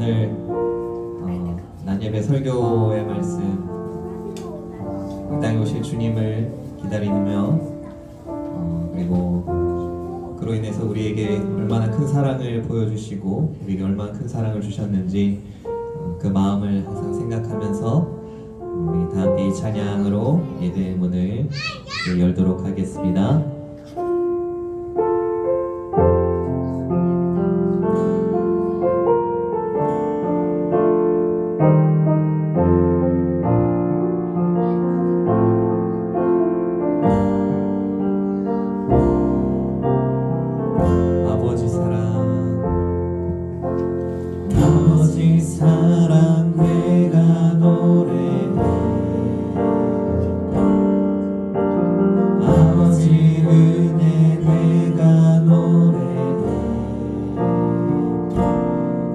오늘 난예배 설교의 말씀, 이 땅에 오실 주님을 기다리며 그리고 그로 인해서 우리에게 얼마나 큰 사랑을 보여주시고 우리에게 얼마나 큰 사랑을 주셨는지 그 마음을 항상 생각하면서 우리 다 함께 이 찬양으로 예배의 문을 열도록 하겠습니다.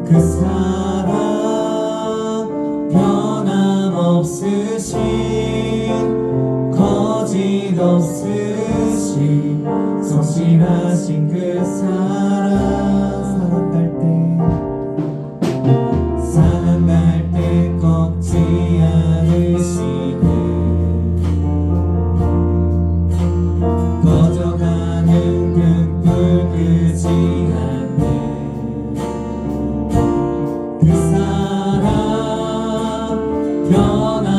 그 사랑 변함없으신 거짓없으신 성실하신 그 사랑 갈 때 꺾지 않으시는 꺼져가는 등불 끄지 않는 그 사랑 변함없으신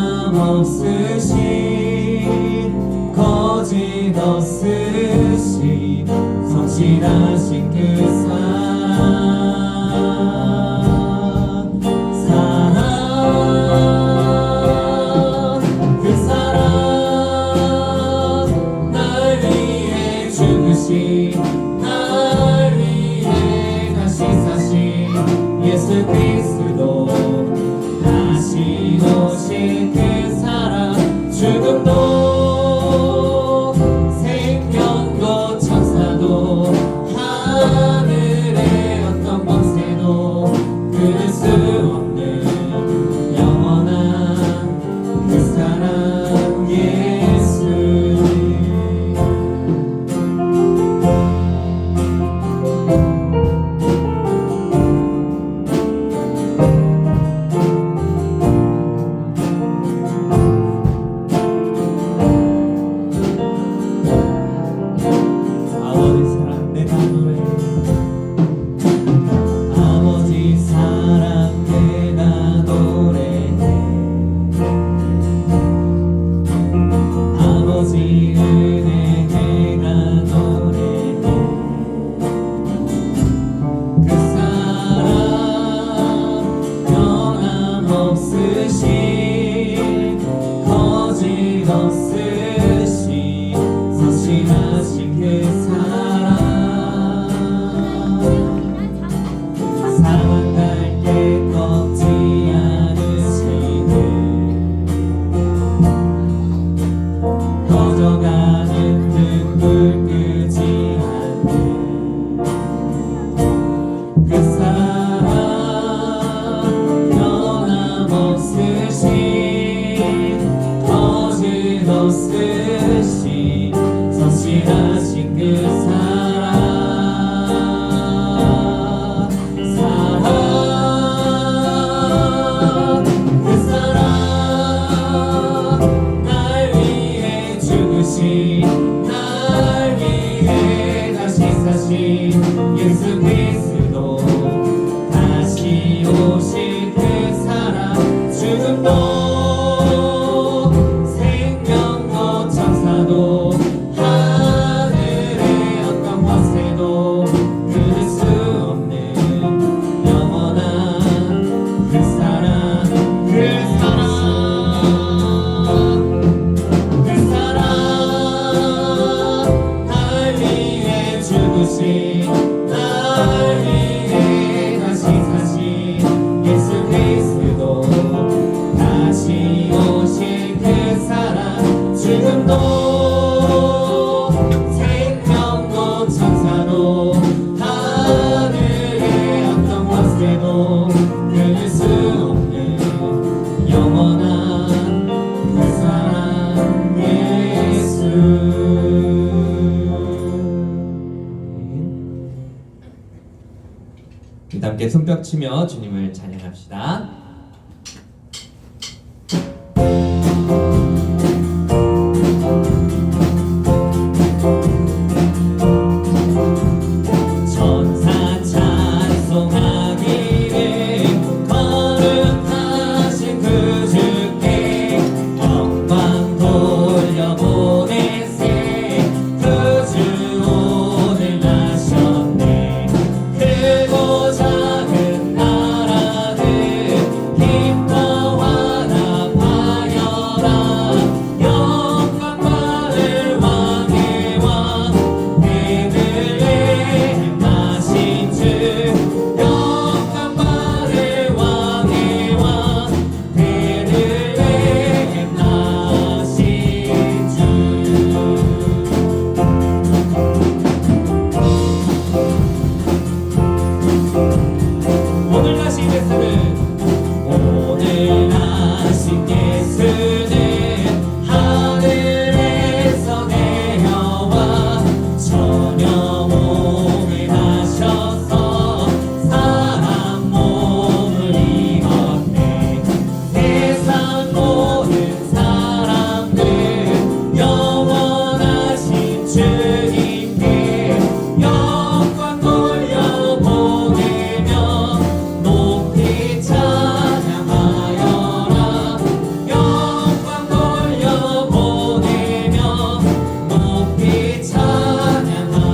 거짓없으신 성실하신 그 그 사랑 날 위해 죽으신 날 위해 다시 사신 예수 그리스도 다시 오신 그 사랑 죽음도 생명도 천사도 하늘의 어떤 권세도 끊을 수 없는 영원한 그 사랑 예수님. 그 치며 주님을 찬양합시다. 천사 찬송하기를 거룩하신 그 주께 영광 돌려보내세. 그 주 오늘 나셨네. 크고 작은 나라들 기뻐 화답하여라. 영광 받을 왕의 왕 베들레헴 나신 주. 영광 받을 왕의 왕 베들레헴 나신 주. 오늘 나신 예수는 오늘 나신 예수는 하늘에서 내려와 처녀 몸에 나셔서 사람 몸을 입었네. 세상 모든 사람들 영원하신 주님께 영광 돌려보내며 높이 찬양하여라. 영광 돌려보내며 높이 찬양하여라.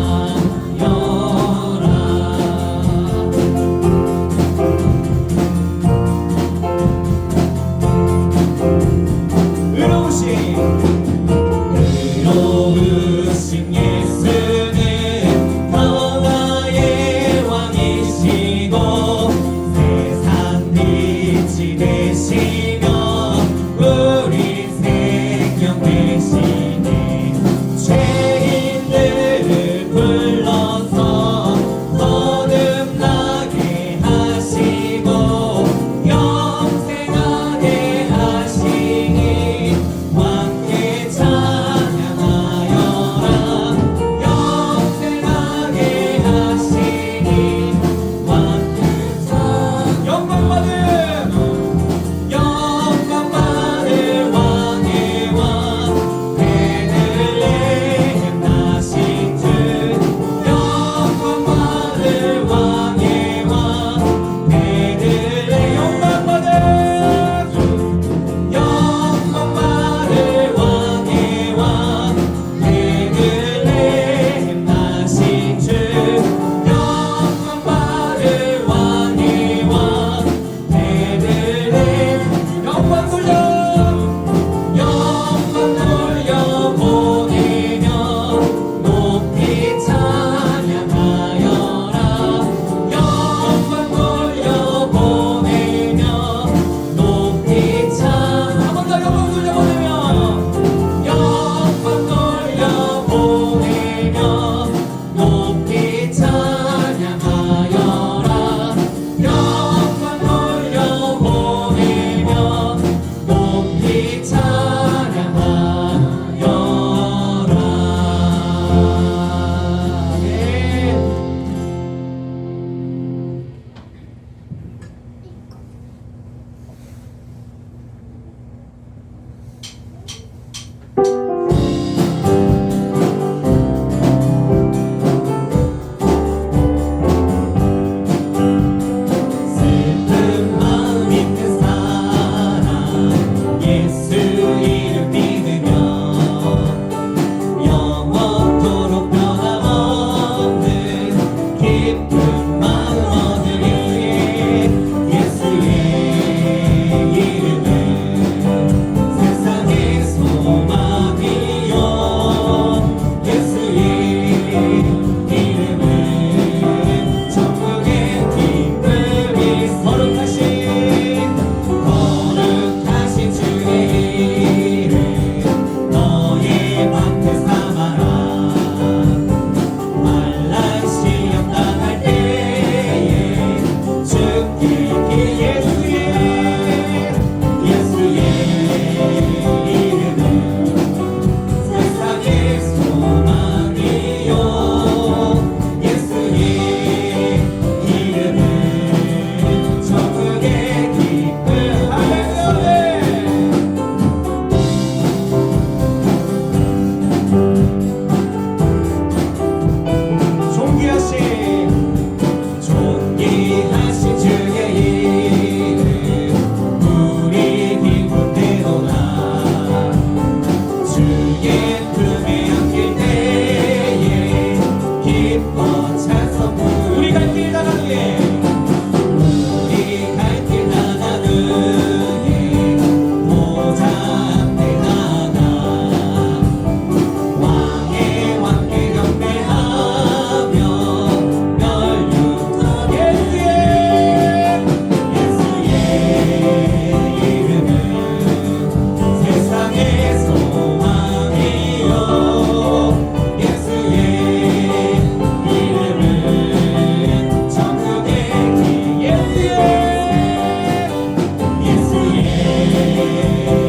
의로우신 예수는 평화의 왕이시고 세상 빛이 되시며 우리 생명 되시네. 죄인들을 불러서 거듭나게 하시고 영생하게 하시니 왕께 찬양하여라. 영생하게 하시니 왕께 찬양. 영광 받을 왕의 왕 베들레헴 나신 주. 영광 받을 왕의 왕 베들레헴. 영광 받을 왕의 왕 베들레헴 나신 주. 영광 받을 왕의 왕 베들레헴. 영광 돌려보내며 높이 찬양하여라. 영광 돌려보내며 높이 찬양. 한번 더 영광 돌려보내며 영광 돌려보내며 높이 찬양하여라. 영광 돌려보내며 높이 찬양하여라. 네. 슬픈 마음 있는 사람 예수 이름 믿으며 영원토록 변함없는 기쁜 마음 얻으리. 예수의 이름은 세상의 소망이요. 예수의 이름은 천국의 기쁨이. 거룩하신 주의 이름 너의 방패 삼아라. 말란 시험 당할 때에 죽게 예수의 이름은 세상의 소망이요. 예수의 이름은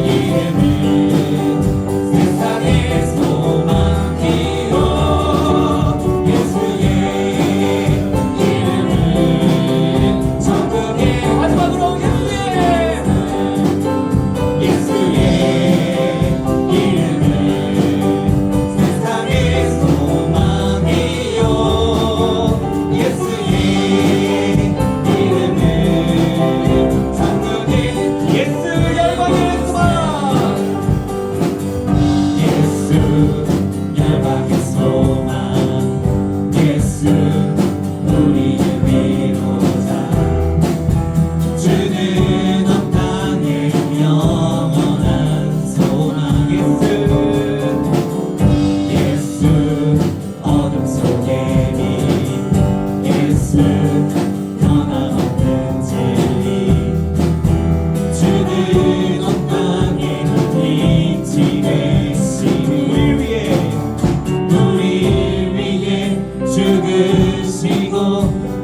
이름은 세상의 소망이요 예수의 이름은 천국의 마지막으로 예수의 이름은 세상의 소망이요 예수의 이름은 천국의 예수 열방의 소망 예수 열방의 소망 예수 우리의 위로자 주는 온 땅에 영원한 소망 예수 어둠 속의 빛 예수 변함없는 진리 주는 온 땅에 빛이 되시니 우리 위해 죽으시고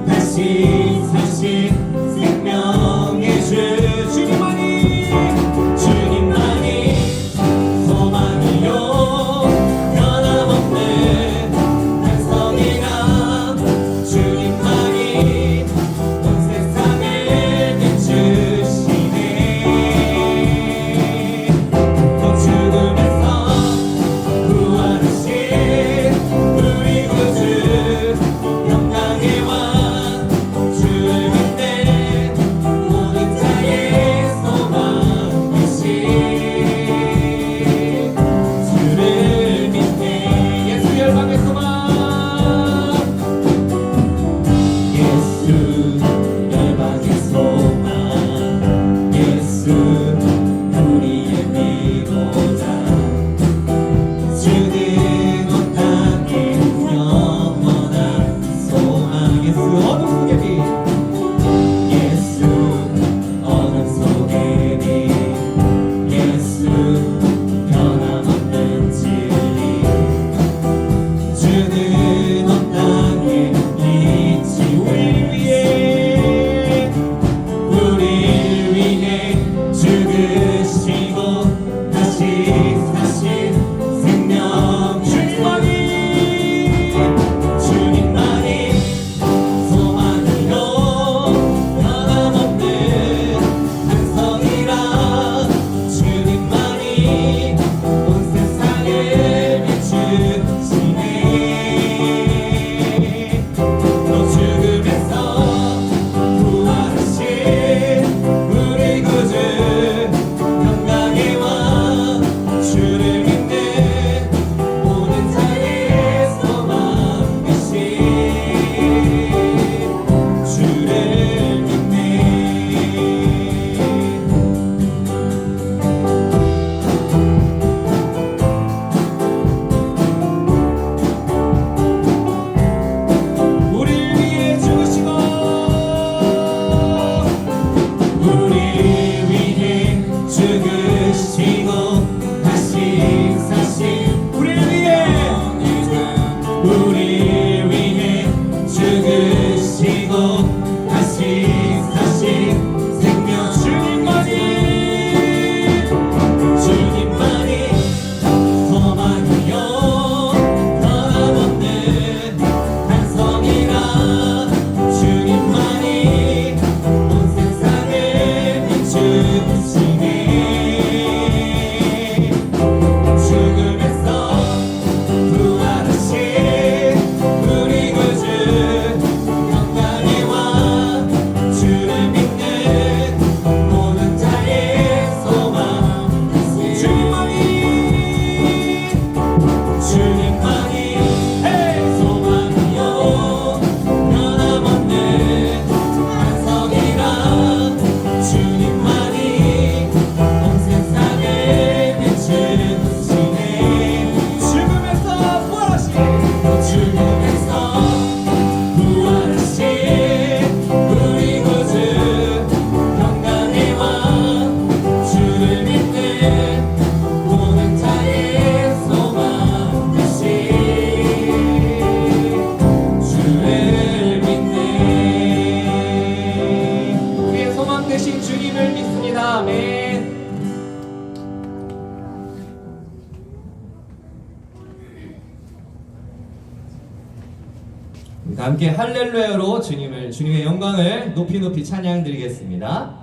다시 사신 생명의 주 주님만이 소망이요 변함없는 반석이라 주님만이 온 세상을 비추시네 또 죽음에서 부활하신 우리 구주 영광의 왕 주를 믿네 모든 자의 소망이신 주를 믿네 예수 열방의 소망 예수 열방의 소망 예수 우리의 위로자 주는 온 땅에 영원한 소망 예수 어둠 속의 빛 예수 어둠 속의 빛 예수 변함없는 진리 주는 온 땅에 빛이 우리 위해 죽으시고 다시 사신 생명 주님만이 소망이요 변함없는 반석이라 주님만이 온 세상을 비추시네 또 죽음에서 부활하신 우리 구주 영광의 왕 주를 믿는 모든 자의 소망이신 주를 믿네 우리를 위해 죽으시고 우리 위해 죽으시고 다시 사신 우리를 위해 죽으시고 다시 사신 생명 주님만이 소망이요 변함없는 반석이라 주님만이 온 세상을 비추시네 죽음에서 부활하신 우리 구주 영광의 왕 주를 믿는 모든 자의 소망 주님만이 소망이요 변함없는 반석이라 주님만이 온 세상을 비추시네 죽음에서 부활하신 우리 구주 영광의 왕 주를 믿는 모든 자의 소망이신 주를 믿네 우리의 소망 되신 주님을 믿습니다 아멘 다 함께 할렐루야로 주님의 영광을 높이 높이 찬양 드리겠습니다.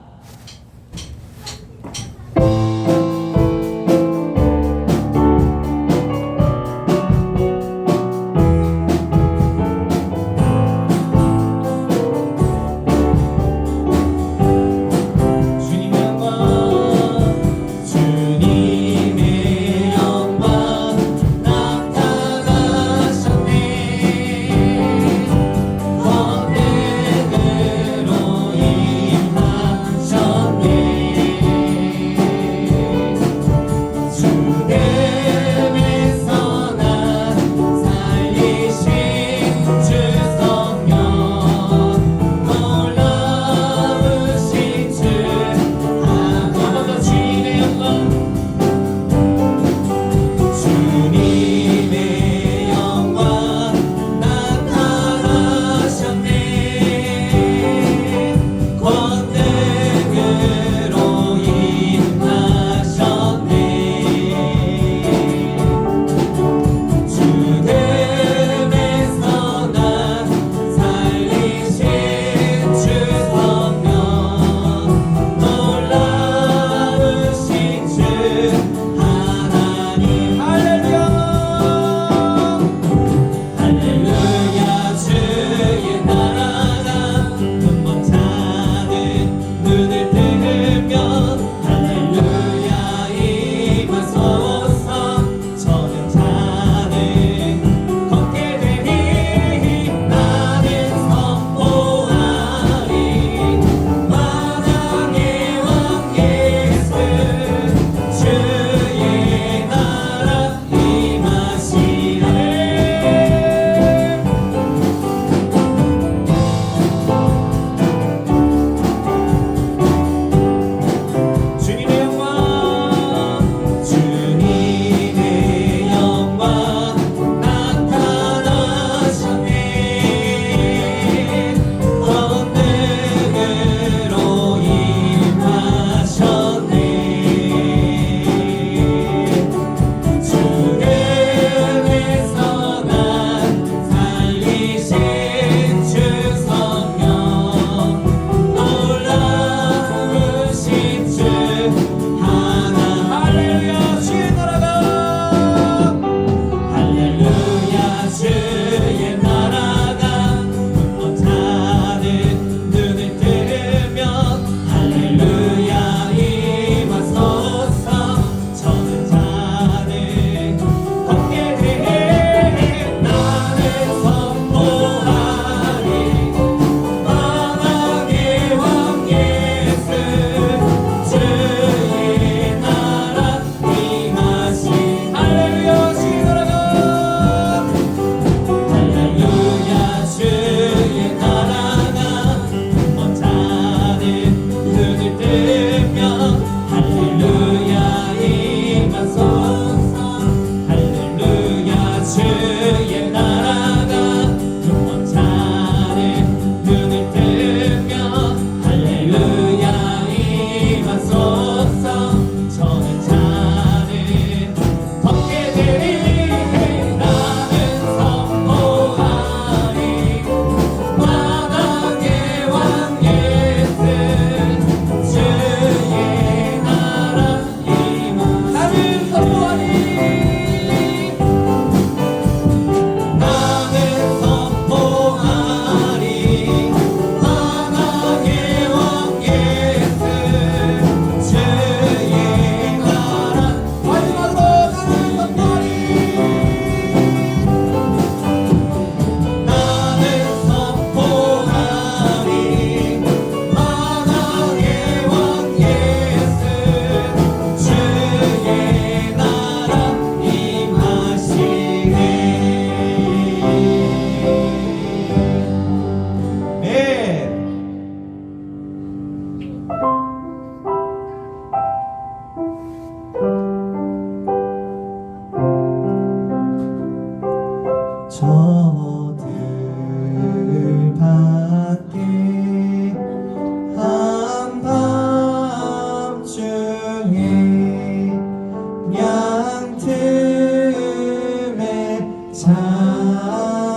자던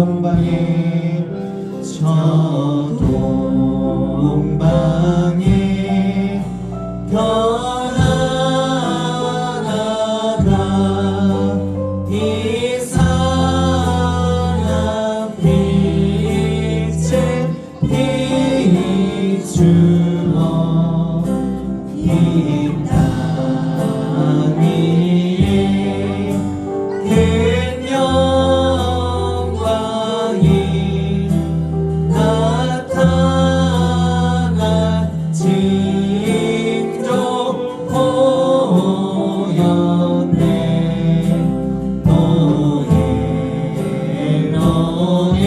동방에 저 동방에 변하나가 이 사랑 빛에 비추어 이 땅 위에 큰 영광이 나타나 징조 보였네. 노예 노예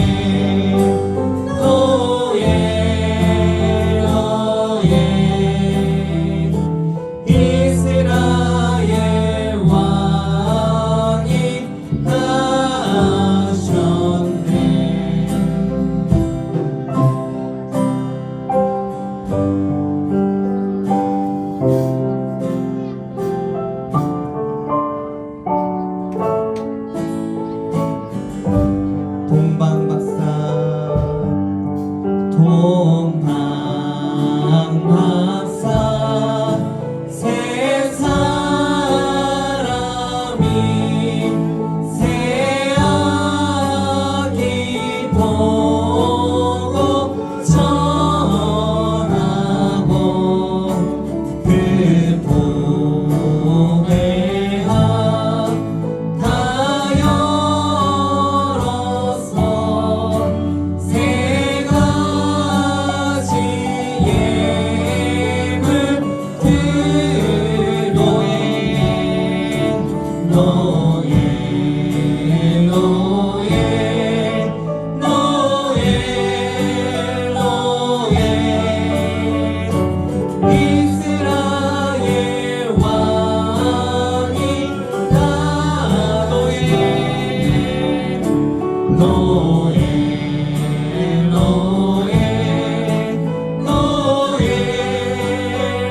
노예 노예 이스라엘 왕이 나셨네. 동방박사 동방박사 세 사람이 새 아기 보고 전하고 그 보배하 다 열어서 세 가지 예물 드려에 노예 노예 노예 노예 이스라엘 왕이 나노예 노예 노예 노예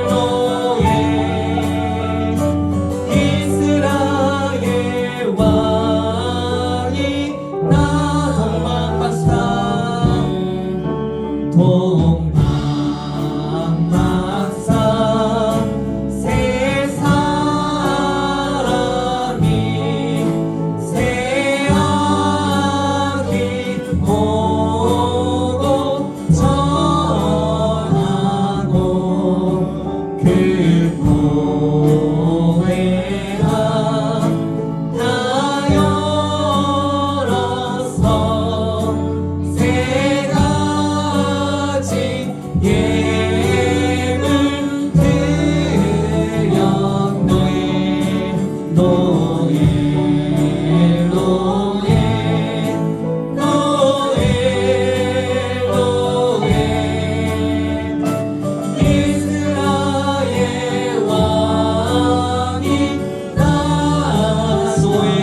노예 이스라엘 왕이 나 동방박사 동방박사 세 사람이 새 아기 보고 전하고 그 보혜가 다 열어서 세 가지 예물 드렸노에 노예 노예 노예 노예 이스라엘 왕이 나소에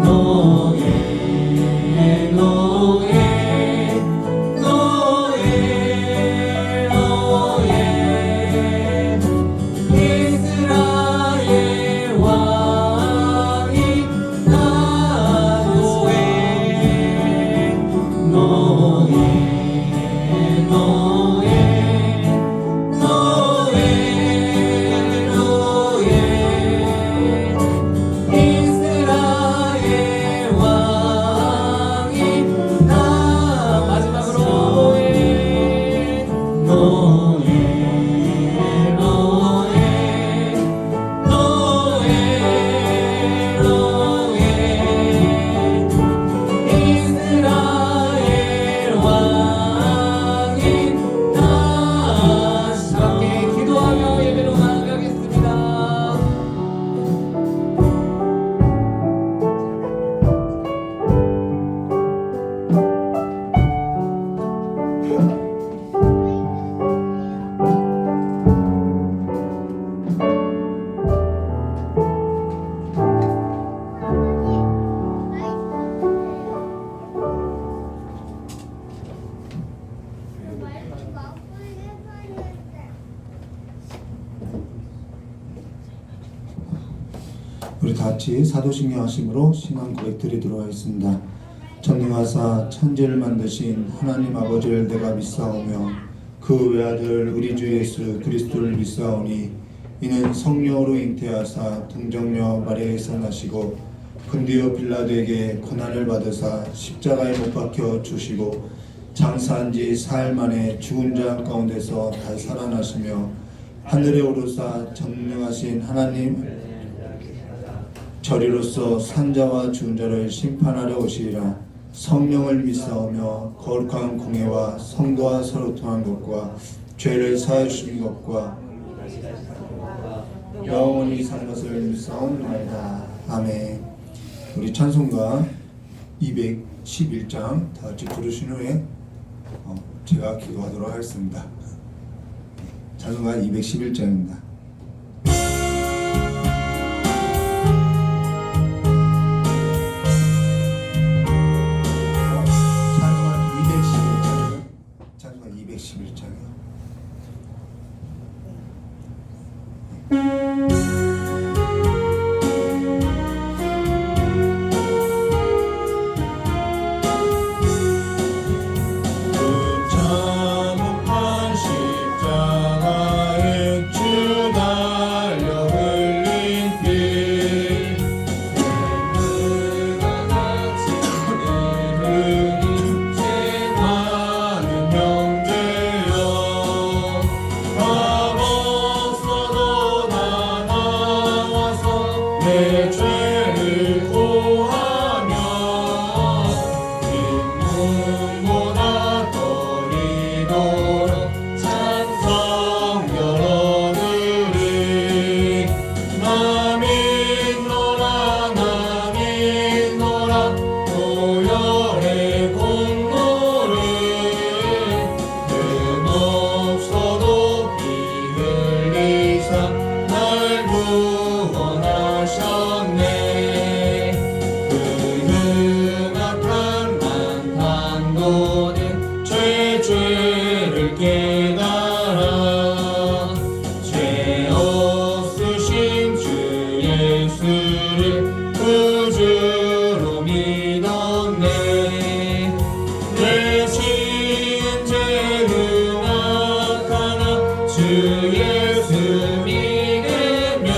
노예 노예 노예 노예 이스라엘 왕이 나소에 노예 노예 노예 노예 이스라엘 왕이 나 마지막으로 노예 노예 노예 노예 노예 이스라엘 왕이 나시게 기도하며 예배로 나아가겠습니다. 우리 다 같이 사도신경 하심으로 신앙 고백 드리도록 하겠습니다. 전능하사 천지를 만드신 하나님 아버지를 내가 믿사오며 그 외아들 우리 주 예수 그리스도를 믿사오니 이는 성령으로 잉태하사 동정녀 마리아에서 나시고 근디오 빌라도에게 고난을 받으사 십자가에 못 박혀 주시고 장사한 지 사흘 만에 죽은 자 가운데서 다시 살아나시며 하늘에 오르사 전능하신 하나님 저리로서 산자와 죽은 자를 심판하러 오시리라. 성령을 믿사오며 거룩한 공예와 성도와 서로 통한 것과 죄를 사하여 주시는 것과 영원히 산 것을 믿사옵나이다. 아멘. 우리 찬송가 211장 다 같이 부르신 후에 제가 기도하도록 하겠습니다. 찬송가 211장입니다. 찬송가 211장이요. 내 죄를 고하며 빈눈보다 더 이도록 찬송 열어드리. 나 믿노라 나 믿노라 보혈의 공로를 흠없어도 피 흘리사 날 구원하셨네. 그 흉악한 만탄도는 죄를 깨달아 죄 없으신 주 예수를 구주로 믿었네. 내 지은 죄는 악하나 주 예수 믿으며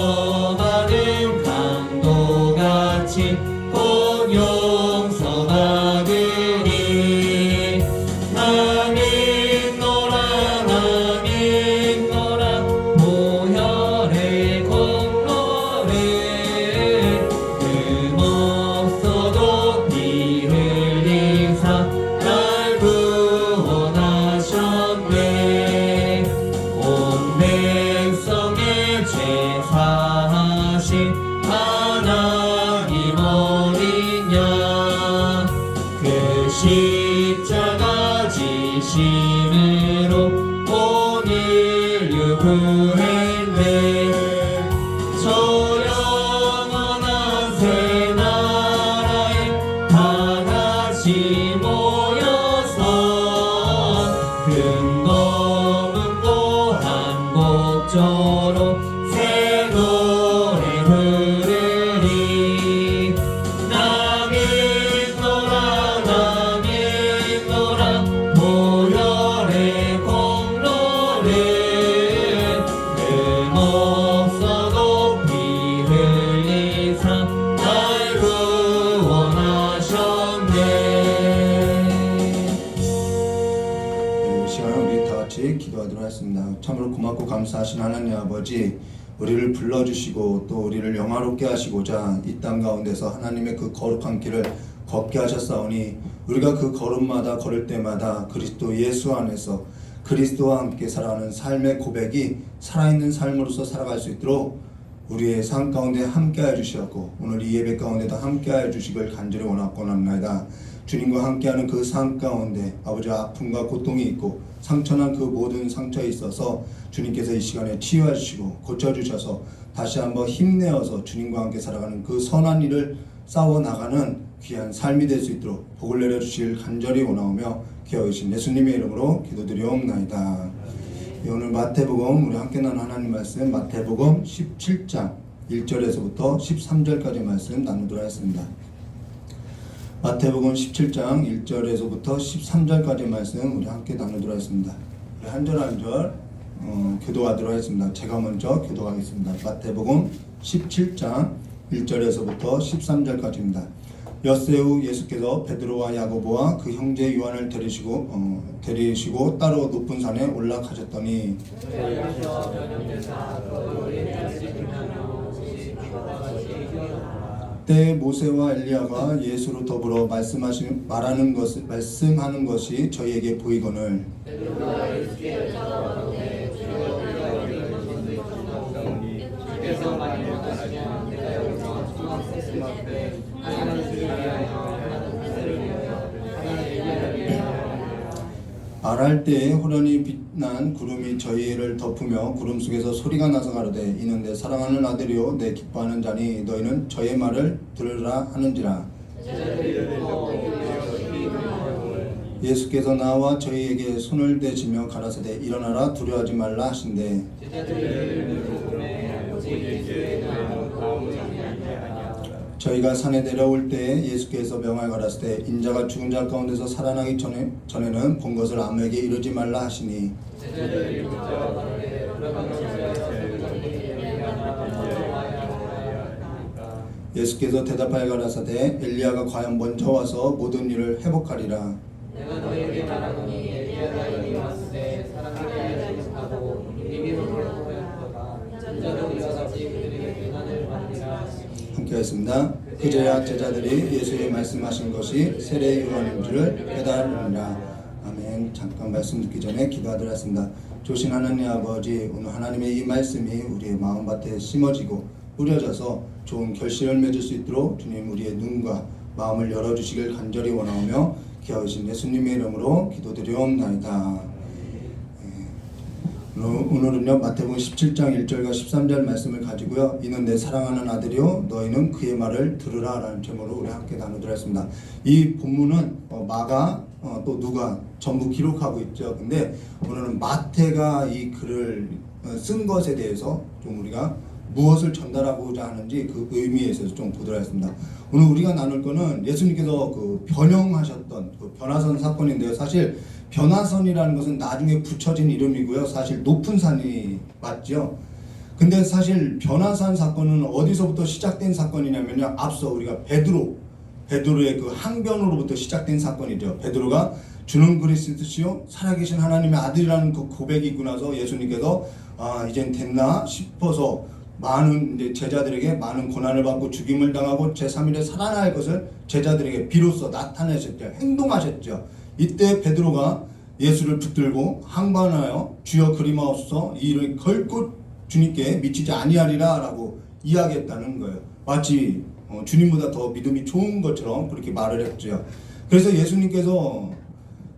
용서받은 강도같이 곧 용서받으리. 나 믿노라 나 믿노라 보혈의 공로를 흠없어도 피 흘리사 날 구원하셨네. 온 백성의 죄 사하신 하나님 어린양 그 십자가 지심으로 온 인류 구했네. 저 영원한 새 나라에 다 같이 모여서 근거 묻고 한곡조로 새 노래 부르리. 나 믿노라 나 믿노라 보혈의 공로를 흠없어도 피 흘리사 날 구원하셨네. 이 시간에 우리 다 같이 기도하도록 하겠습니다. 참으로 고맙고 감사하신 하나님 아버지, 우리를 불러주시고 또 우리를 영화롭게 하시고자 이 땅 가운데서 하나님의 그 거룩한 길을 걷게 하셨사오니 우리가 그 걸음마다 걸을 때마다 그리스도 예수 안에서 그리스도와 함께 살아가는 삶의 고백이 살아있는 삶으로서 살아갈 수 있도록 우리의 삶 가운데 함께하여 주시었고 오늘 이 예배 가운데도 함께하여 주시길 간절히 원합니다. 주님과 함께하는 그 삶 가운데 아버지 아픔과 고통이 있고 상처난 그 모든 상처에 있어서 주님께서 이 시간에 치유해 주시고 고쳐주셔서 다시 한번 힘내어서 주님과 함께 살아가는 그 선한 일을 싸워나가는 귀한 삶이 될 수 있도록 복을 내려주시길 간절히 원하오며 기어이신 예수님의 이름으로 기도드리옵나이다. 오늘 마태복음 우리 함께 나눈 하나님 말씀 마태복음 17장 1절에서부터 13절까지 말씀 나누도록 하겠습니다. 마태복음 17장 1절에서부터 13절까지 말씀 우리 함께 나누도록 하겠습니다. 우리 한 절 한 절 교도하도록 하겠습니다. 제가 먼저 교도하겠습니다. 마태복음 17장 1절에서부터 13절까지입니다. 엿새 후 예수께서 베드로와 야고보와 그 형제 요한을 데리시고 따로 높은 산에 올라가셨더니 때에 모세와 엘리야가 예수로 더불어 말씀하는 것이 저희에게 보이거늘 말할 때에 호련히 빛난 구름이 저희를 덮으며 구름 속에서 소리가 나서 가로되 이는 내 사랑하는 아들이요 내 기뻐하는 자니 너희는 저의 말을 들으라 하는지라. 예수께서 나와 저희에게 손을 대시며 가라사대 일어나라 두려워하지 말라 하신대 저희가 산에 내려올 때 예수께서 명하여 가라사대 인자가 죽은 자 가운데서 살아나기 전에는 본 것을 아무에게 이르지 말라 하시니 예수께서 대답하여 가라사대 엘리야가 과연 먼저 와서 모든 일을 회복하리라. 내가 너희에게 말하노니 엘리야가 이미 왔으되 사람들이 알지 못하고 이미 보였도다. 인자도 이와 같이 그들에게 고난을 받으리라 하시니 함께 하겠습니다. 그제야 제자들이 예수의 말씀하신 것이 세례 요한인 줄을 깨달으리라. 아멘. 잠깐 말씀 듣기 전에 기도하도록 하겠습니다. 조신 하나님 아버지, 오늘 하나님의 이 말씀이 우리의 마음밭에 심어지고 뿌려져서 좋은 결실을 맺을 수 있도록 주님 우리의 눈과 마음을 열어주시길 간절히 원하오며 귀하신 예수님의 이름으로 기도드리옵나이다. 오늘은요 마태복음 17장 1절과 13절 말씀을 가지고요 이는 내 사랑하는 아들이요 너희는 그의 말을 들으라 라는 제목으로 우리 함께 나누도록 하겠습니다. 이 본문은 마가 또 누가 전부 기록하고 있죠. 근데 오늘은 마태가 이 글을 쓴 것에 대해서 좀 우리가 무엇을 전달하고자 하는지 그 의미에 있어서 좀 보도록 하겠습니다. 오늘 우리가 나눌 거는 예수님께서 그 변형하셨던 그 변화선 사건인데요. 사실 변화선이라는 것은 나중에 붙여진 이름이고요. 사실 높은 산이 맞죠. 근데 사실 변화산 사건은 어디서부터 시작된 사건이냐면요. 앞서 우리가 베드로의 그 항변으로부터 시작된 사건이죠. 베드로가 주는 그리스도시요 살아계신 하나님의 아들이라는 그 고백이 있고 나서 예수님께서 이젠 됐나 싶어서 많은 이제 제자들에게 많은 고난을 받고 죽임을 당하고 제3일에 살아날 것을 제자들에게 비로소 나타내셨죠. 행동하셨죠. 이때 베드로가 예수를 붙들고 항반하여 주여 그리마옵소서 이 일을 결코 주님께 미치지 아니하리라 라고 이야기했다는 거예요. 마치 주님보다 더 믿음이 좋은 것처럼 그렇게 말을 했죠. 그래서 예수님께서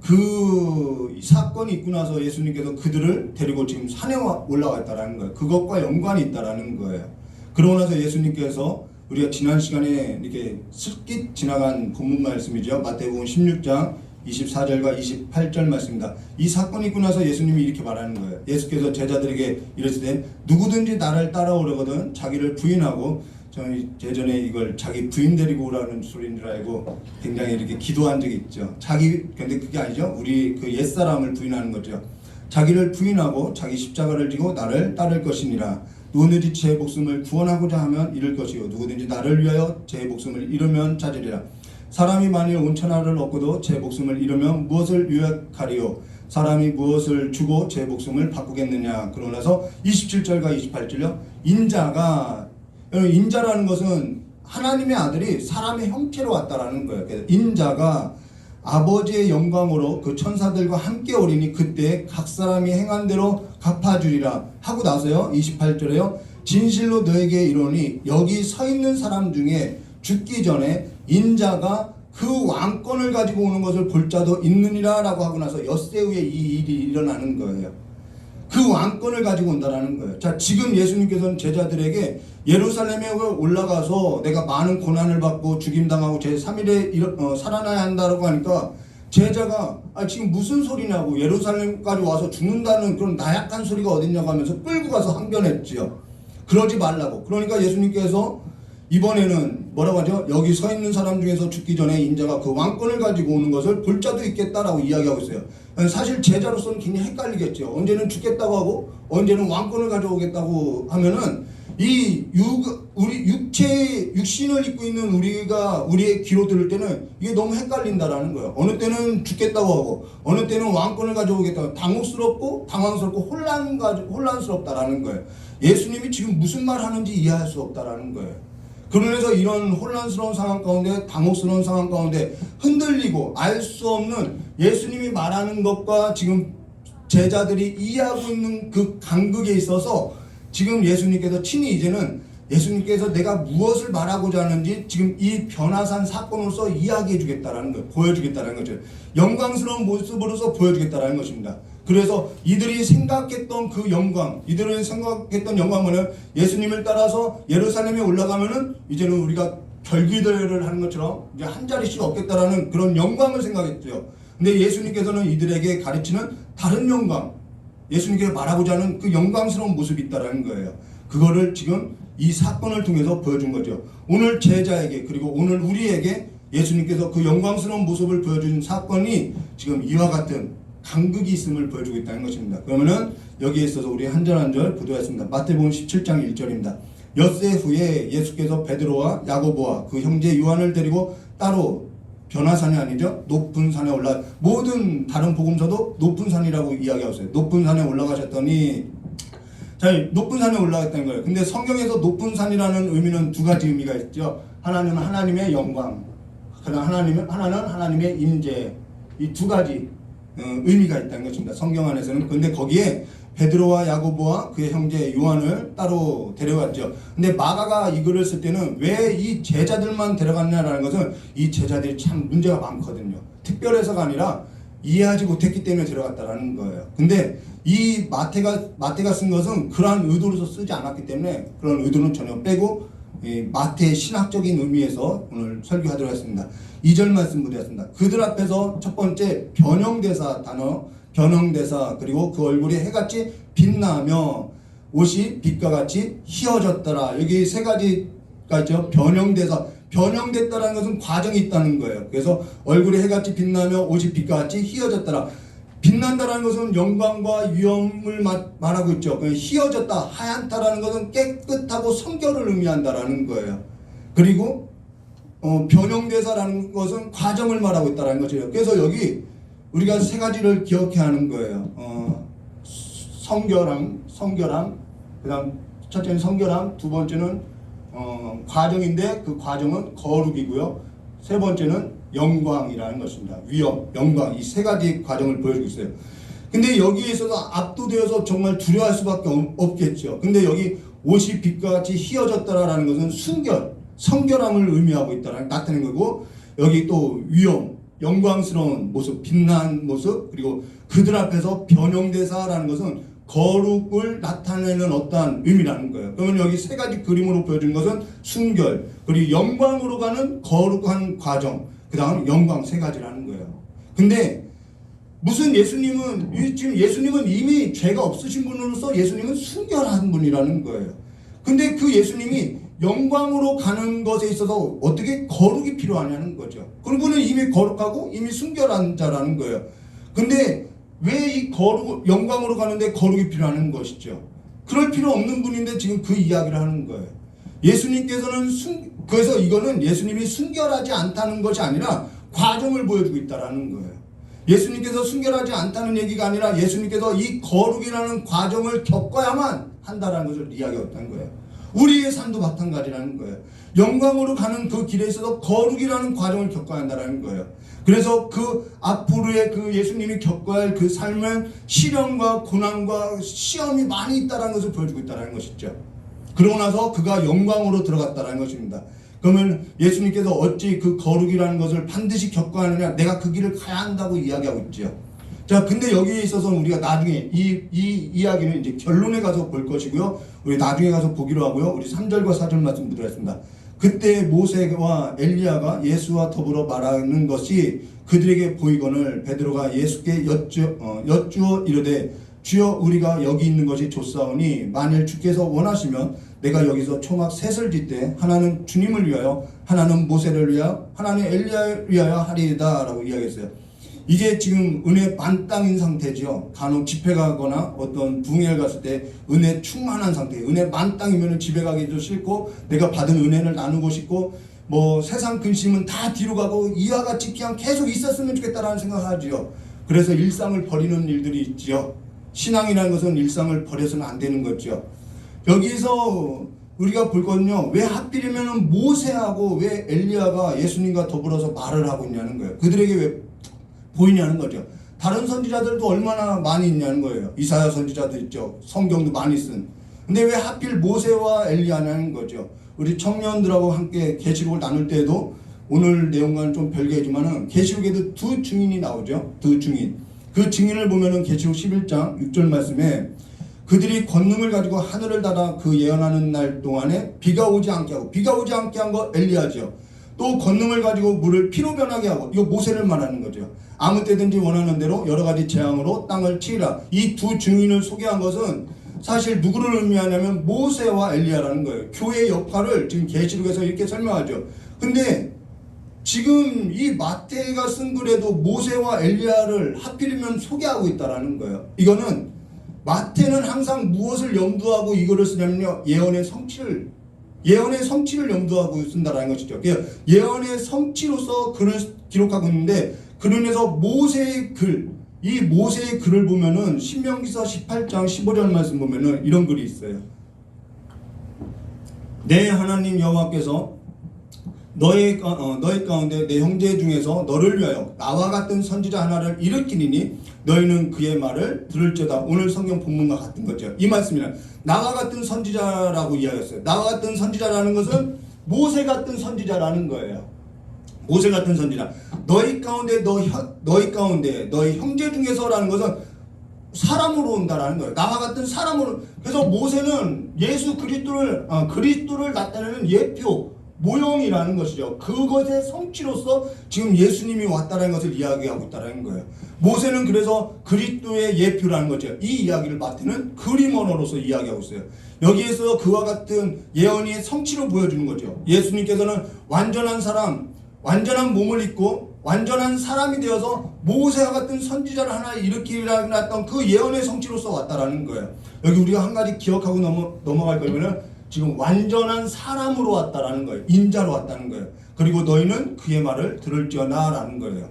그 사건이 있고 나서 예수님께서 그들을 데리고 지금 산에 올라가 있다라는 거예요. 그것과 연관이 있다라는 거예요. 그러고 나서 예수님께서 우리가 지난 시간에 이렇게 슬깃 지나간 본문 말씀이죠. 마태복음 16장 24절과 28절 말씀입니다. 이 사건이 있고 나서 예수님이 이렇게 말하는 거예요. 예수께서 제자들에게 이르시되 누구든지 나를 따라오려거든 자기를 부인하고 저는 예전에 이걸 자기 부인 데리고 오라는 소리인 줄 알고 굉장히 이렇게 기도한 적이 있죠. 근데 그게 아니죠. 우리 그 옛사람을 부인하는 거죠. 자기를 부인하고 자기 십자가를 지고 나를 따를 것이니라. 누구든지 제 목숨을 구원하고자 하면 잃을 것이요 누구든지 나를 위하여 제 목숨을 잃으면 찾으리라. 사람이 만일 온천하를 얻고도 제 목숨을 잃으면 무엇을 유익하리요? 사람이 무엇을 주고 제 목숨을 바꾸겠느냐. 그러고 나서 27절과 28절요. 인자라는 것은 하나님의 아들이 사람의 형태로 왔다라는 거예요. 그래서 인자가 아버지의 영광으로 그 천사들과 함께 오리니 그때 각 사람이 행한 대로 갚아주리라 하고 나서요 28절에요 진실로 너에게 이르노니 여기 서 있는 사람 중에 죽기 전에 인자가 그 왕권을 가지고 오는 것을 볼 자도 있느니라 라고 하고 나서 엿새 후에 이 일이 일어나는 거예요. 그 왕권을 가지고 온다라는 거예요. 자, 지금 예수님께서는 제자들에게 예루살렘에 올라가서 내가 많은 고난을 받고 죽임당하고 제3일에 살아나야 한다고 하니까 제자가 지금 무슨 소리냐고 예루살렘까지 와서 죽는다는 그런 나약한 소리가 어딨냐고 하면서 끌고 가서 항변했지요. 그러지 말라고. 그러니까 예수님께서 이번에는 뭐라고 하죠? 여기 서 있는 사람 중에서 죽기 전에 인자가 그 왕권을 가지고 오는 것을 볼 자도 있겠다라고 이야기하고 있어요. 사실 제자로서는 굉장히 헷갈리겠죠. 언제는 죽겠다고 하고 언제는 왕권을 가져오겠다고 하면은 우리 육신을 입고 있는 우리가 우리의 귀로 들을 때는 이게 너무 헷갈린다라는 거예요. 어느 때는 죽겠다고 하고 어느 때는 왕권을 가져오겠다고, 당혹스럽고 당황스럽고 혼란스럽다라는 거예요. 예수님이 지금 무슨 말 하는지 이해할 수 없다라는 거예요. 그러면서 이런 혼란스러운 상황 가운데, 당혹스러운 상황 가운데 흔들리고 알 수 없는 예수님이 말하는 것과 지금 제자들이 이해하고 있는 그 간극에 있어서 지금 예수님께서 친히 이제는 예수님께서 내가 무엇을 말하고자 하는지 지금 이 변화산 사건으로서 이야기해 주겠다라는 거예요. 보여주겠다라는 거죠. 영광스러운 모습으로서 보여주겠다라는 것입니다. 그래서 이들이 생각했던 그 영광, 이들은 생각했던 영광은 예수님을 따라서 예루살렘에 올라가면은 이제는 우리가 별기도를 하는 것처럼 이제 한 자리씩 얻겠다라는 그런 영광을 생각했죠. 근데 예수님께서는 이들에게 가르치는 다른 영광, 예수님께서 말하고자 하는 그 영광스러운 모습이 있다라는 거예요. 그거를 지금 이 사건을 통해서 보여준 거죠. 오늘 제자에게 그리고 오늘 우리에게 예수님께서 그 영광스러운 모습을 보여준 사건이 지금 이와 같은 간극이 있음을 보여주고 있다는 것입니다. 그러면은 여기에 있어서 우리 한 절 한 절 보도했습니다. 마태복음 17장 1절입니다. 엿새 후에 예수께서 베드로와 야고보와 그 형제 요한을 데리고 따로 변화산이 아니죠, 높은 산에 올라, 모든 다른 복음서도 높은 산이라고 이야기하고 있어요. 높은 산에 올라가셨더니, 자, 높은 산에 올라갔다는 거예요. 근데 성경에서 높은 산이라는 의미는 두 가지 의미가 있죠. 하나는 하나님의 영광, 하나는 하나님의 임재, 이 두 가지 의미가 있다는 것입니다. 성경 안에서는. 근데 거기에 베드로와 야고보와 그의 형제 요한을 따로 데려갔죠. 근데 마가가 이 글을 쓸 때는 왜 이 제자들만 데려갔냐라는 것은 이 제자들이 참 문제가 많거든요. 특별해서가 아니라 이해하지 못했기 때문에 데려갔다라는 거예요. 근데 이 마태가 쓴 것은 그러한 의도로서 쓰지 않았기 때문에 그런 의도는 전혀 빼고 마태의 신학적인 의미에서 오늘 설교하도록 하겠습니다. 2절 말씀 보겠습니다. 그들 앞에서 첫 번째 변형대사 단어, 변형대사, 그리고 그 얼굴이 해같이 빛나며 옷이 빛과 같이 희어졌더라. 여기 세 가지가 있죠. 변형대사, 변형됐다라는 것은 과정이 있다는 거예요. 그래서 얼굴이 해같이 빛나며 옷이 빛과 같이 희어졌더라. 빛난다라는 것은 영광과 위엄을 말하고 있죠. 희어졌다, 하얀다라는 것은 깨끗하고 성결을 의미한다라는 거예요. 그리고 변형대사라는 것은 과정을 말하고 있다는 것이에요. 그래서 여기 우리가 세 가지를 기억해야 하는 거예요. 성결함, 그다음 첫째는 성결함, 두 번째는 과정인데 그 과정은 거룩이고요. 세 번째는 영광이라는 것입니다. 위엄, 영광, 이 세 가지 과정을 보여주고 있어요. 근데 여기에 있어서 압도되어서 정말 두려워할 수밖에 없겠죠. 근데 여기 옷이 빛과 같이 희어졌다라는 것은 성결함을 의미하고 있다는 나타낸 거고, 여기 또 위엄, 영광스러운 모습, 빛난 모습, 그리고 그들 앞에서 변형대사라는 것은 거룩을 나타내는 어떠한 의미라는 거예요. 그러면 여기 세 가지 그림으로 보여준 것은 순결, 그리고 영광으로 가는 거룩한 과정, 그 다음 영광, 세 가지라는 거예요. 근데 무슨 예수님은 이미 죄가 없으신 분으로서 예수님은 순결한 분이라는 거예요. 근데 그 예수님이 영광으로 가는 것에 있어서 어떻게 거룩이 필요하냐는 거죠. 그분은 이미 거룩하고 이미 순결한 자라는 거예요. 근데 왜 이 영광으로 가는데 거룩이 필요한 것이죠? 그럴 필요 없는 분인데 지금 그 이야기를 하는 거예요. 예수님께서는 그래서 이거는 예수님이 순결하지 않다는 것이 아니라 과정을 보여주고 있다는 거예요. 예수님께서 순결하지 않다는 얘기가 아니라 예수님께서 이 거룩이라는 과정을 겪어야만 한다는 것을 이야기하고 있다는 거예요. 우리의 삶도 마찬가지라는 거예요. 영광으로 가는 그 길에 있어서 거룩이라는 과정을 겪어야 한다는 거예요. 그래서 그 앞으로의 그 예수님이 겪어야 할 그 삶은 시련과 고난과 시험이 많이 있다는 것을 보여주고 있다는 것이죠. 그러고 나서 그가 영광으로 들어갔다는 것입니다. 그러면 예수님께서 어찌 그 거룩이라는 것을 반드시 겪어야 하느냐, 내가 그 길을 가야 한다고 이야기하고 있죠. 자, 근데 여기에 있어서는 우리가 나중에 이 이야기는 이제 결론에 가서 볼 것이고요. 우리 나중에 가서 보기로 하고요. 우리 3절과 4절 말씀 드렸습니다. 그때 모세와 엘리야가 예수와 더불어 말하는 것이 그들에게 보이거늘 베드로가 예수께 여쭈어 이르되 주여 우리가 여기 있는 것이 좋사오니 만일 주께서 원하시면 내가 여기서 초막 셋을 짓되 하나는 주님을 위하여 하나는 모세를 위하여 하나는 엘리야를 위하여 하리이다 라고 이야기했어요. 이게 지금 은혜 만땅인 상태죠. 간혹 집회 가거나 어떤 부흥회를 갔을 때 은혜 충만한 상태, 은혜 만땅이면 집에 가기도 싫고 내가 받은 은혜를 나누고 싶고 뭐 세상 근심은 다 뒤로 가고 이와 같이 그냥 계속 있었으면 좋겠다라는 생각을 하지요. 그래서 일상을 버리는 일들이 있지요. 신앙이라는 것은 일상을 버려서는 안 되는 거죠. 여기서 우리가 볼 거는요, 왜 하필이면 모세하고 왜 엘리야가 예수님과 더불어서 말을 하고 있냐는 거예요. 그들에게 왜 보이냐는 거죠. 다른 선지자들도 얼마나 많이 있냐는 거예요. 이사야 선지자도 있죠. 성경도 많이 쓴. 근데 왜 하필 모세와 엘리야냐는 거죠. 우리 청년들하고 함께 계시록을 나눌 때에도 오늘 내용과는 좀 별개지만은 계시록에도 두 증인이 나오죠. 두 증인. 그 증인을 보면은 계시록 11장 6절 말씀에 그들이 권능을 가지고 하늘을 닫아 그 예언하는 날 동안에 비가 오지 않게 하고, 비가 오지 않게 한 거 엘리야죠. 또 권능을 가지고 물을 피로 변하게 하고, 이거 모세를 말하는 거죠. 아무 때든지 원하는 대로 여러 가지 재앙으로 땅을 치리라. 이 두 증인을 소개한 것은 사실 누구를 의미하냐면 모세와 엘리야라는 거예요. 교회의 역할을 지금 계시록에서 이렇게 설명하죠. 근데 지금 이 마태가 쓴 글에도 모세와 엘리야를 하필이면 소개하고 있다라는 거예요. 이거는 마태는 항상 무엇을 염두하고 이거를 쓰냐면요, 예언의 성취를 염두하고 쓴다라는 것이죠. 예언의 성취로서 글을 기록하고 있는데, 그로 인해서 모세의 글, 이 모세의 글을 보면은 신명기서 18장 15절 말씀 보면은 이런 글이 있어요. 내 하나님 여호와께서 너희 가운데 내 형제 중에서 너를 위하여 나와 같은 선지자 하나를 일으키니 너희는 그의 말을 들을지어다. 오늘 성경 본문과 같은 거죠. 이 말씀이란 나와 같은 선지자라고 이야기했어요. 나와 같은 선지자라는 것은 모세 같은 선지자라는 거예요. 모세 같은 선지자. 너희 가운데 너희 형제 중에서라는 것은 사람으로 온다라는 거예요. 나와 같은 사람으로. 그래서 모세는 예수 그리스도를 나타내는 예표, 모형이라는 것이죠. 그것의 성취로서 지금 예수님이 왔다는 것을 이야기하고 있다는 거예요. 모세는 그래서 그리스도의 예표라는 거죠. 이 이야기를 마태는 그림 언어로서 이야기하고 있어요. 여기에서 그와 같은 예언의 성취로 보여주는 거죠. 예수님께서는 완전한 사람, 완전한 몸을 입고 완전한 사람이 되어서 모세와 같은 선지자를 하나 일으키리라 했던 그 예언의 성취로서 왔다라는 거예요. 여기 우리가 한 가지 기억하고 넘어갈 거면은 지금 완전한 사람으로 왔다라는 거예요. 인자로 왔다는 거예요. 그리고 너희는 그의 말을 들을지어다라는 거예요.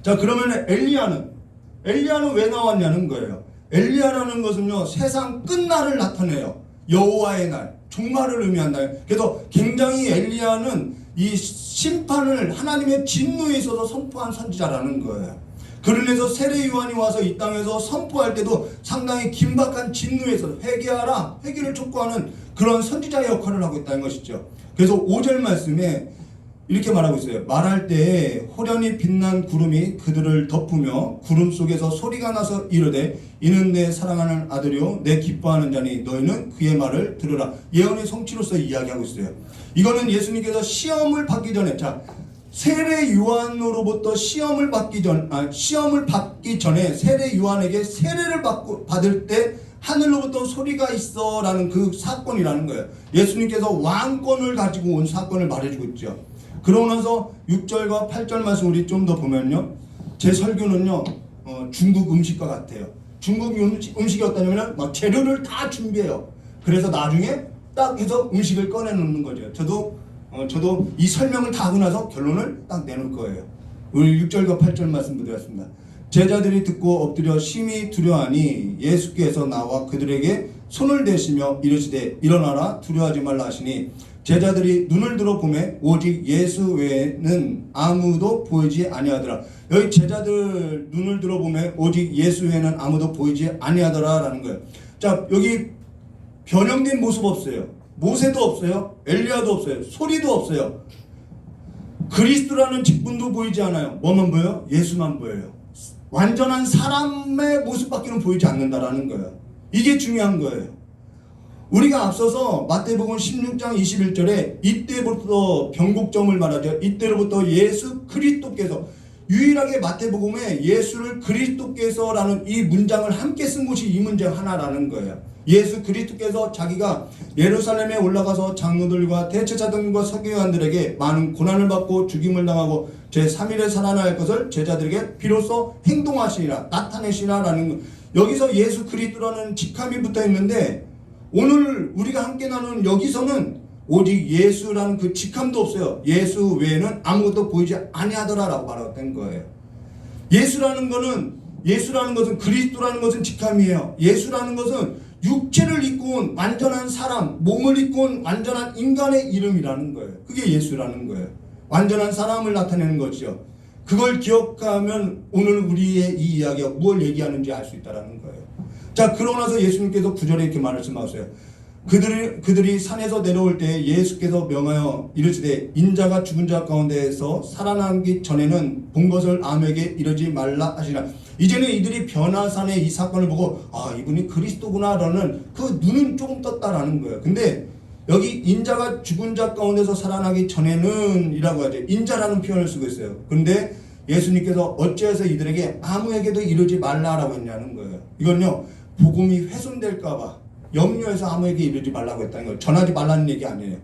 자, 그러면 엘리야는 왜 나왔냐는 거예요. 엘리야라는 것은요, 세상 끝날을 나타내요. 여호와의 날, 종말을 의미한다. 그래서 굉장히 엘리야는 이 심판을 하나님의 진노에 있어서 선포한 선지자라는 거예요. 그러면서 세례 요한이 와서 이 땅에서 선포할 때도 상당히 긴박한 진노에서 회개하라, 회개를 촉구하는 그런 선지자의 역할을 하고 있다는 것이죠. 그래서 5절 말씀에 이렇게 말하고 있어요. 말할 때에 호련히 빛난 구름이 그들을 덮으며 구름 속에서 소리가 나서 이르되 이는 내 사랑하는 아들이요 내 기뻐하는 자니 너희는 그의 말을 들으라. 예언의 성취로서 이야기하고 있어요. 이거는 예수님께서 시험을 받기 전에, 자, 세례 요한으로부터 시험을 받기 전에 세례 요한에게 세례를 받을 때 하늘로부터 소리가 있어라는 그 사건이라는 거예요. 예수님께서 왕권을 가지고 온 사건을 말해주고 있죠. 그러고 나서 6절과 8절 말씀 우리 좀 더 보면요, 제 설교는요 중국 음식과 같아요. 중국 음식이 어떠냐면 막 재료를 다 준비해요. 그래서 나중에 딱 해서 음식을 꺼내놓는 거죠. 저도 이 설명을 다 하고 나서 결론을 딱 내놓을 거예요. 우리 6절과 8절 말씀 드렸습니다. 제자들이 듣고 엎드려 심히 두려워하니 예수께서 나와 그들에게 손을 대시며 이르시되 일어나라 두려워하지 말라 하시니 제자들이 눈을 들어 보매 오직 예수 외에는 아무도 보이지 아니하더라. 여기 제자들 눈을 들어 보매 오직 예수 외에는 아무도 보이지 아니하더라라는 거예요. 자, 여기 변형된 모습 없어요. 모세도 없어요. 엘리야도 없어요. 소리도 없어요. 그리스도라는 직분도 보이지 않아요. 뭐만 보여요? 예수만 보여요. 완전한 사람의 모습밖에는 보이지 않는다라는 거예요. 이게 중요한 거예요. 우리가 앞서서 마태복음 16장 21절에 이때부터 변곡점을 말하죠. 이때로부터 예수 그리스도께서 유일하게 마태복음에 예수를 그리스도께서라는 이 문장을 함께 쓴 곳이 이 문장 하나라는 거예요. 예수 그리스도께서 자기가 예루살렘에 올라가서 장로들과 대제사장과 서기관들에게 많은 고난을 받고 죽임을 당하고 제3일에 살아날 것을 제자들에게 비로소 행동하시리라, 나타내시라라는 거. 여기서 예수 그리스도라는 직함이 붙어 있는데, 오늘 우리가 함께 나누는 여기서는 오직 예수라는 그 직함도 없어요. 예수 외에는 아무것도 보이지 아니하더라라고 말했던 거예요. 예수라는 것은 그리스도라는 것은 직함이에요. 예수라는 것은 육체를 입고 온 완전한 사람, 몸을 입고 온 완전한 인간의 이름이라는 거예요. 그게 예수라는 거예요. 완전한 사람을 나타내는 것이죠. 그걸 기억하면 오늘 우리의 이 이야기가 뭘 얘기하는지 알 수 있다는 거예요. 자, 그러고 나서 예수님께서 9절에 이렇게 말씀하세요. 그들이 산에서 내려올 때 예수께서 명하여 이르시되 인자가 죽은 자 가운데에서 살아나기 전에는 본 것을 아무에게 이르지 말라 하시라. 이제는 이들이 변화산의 이 사건을 보고 이분이 그리스도구나라는 그 눈은 조금 떴다라는 거예요. 근데 여기 인자가 죽은 자 가운데서 살아나기 전에는 이라고 하죠. 인자라는 표현을 쓰고 있어요. 근데 예수님께서 어찌해서 이들에게 아무에게도 이르지 말라라고 했냐는 거예요. 이건요, 복음이 훼손될까봐 염려해서 아무에게 이르지 말라고 했다는 거예요. 전하지 말라는 얘기 아니에요.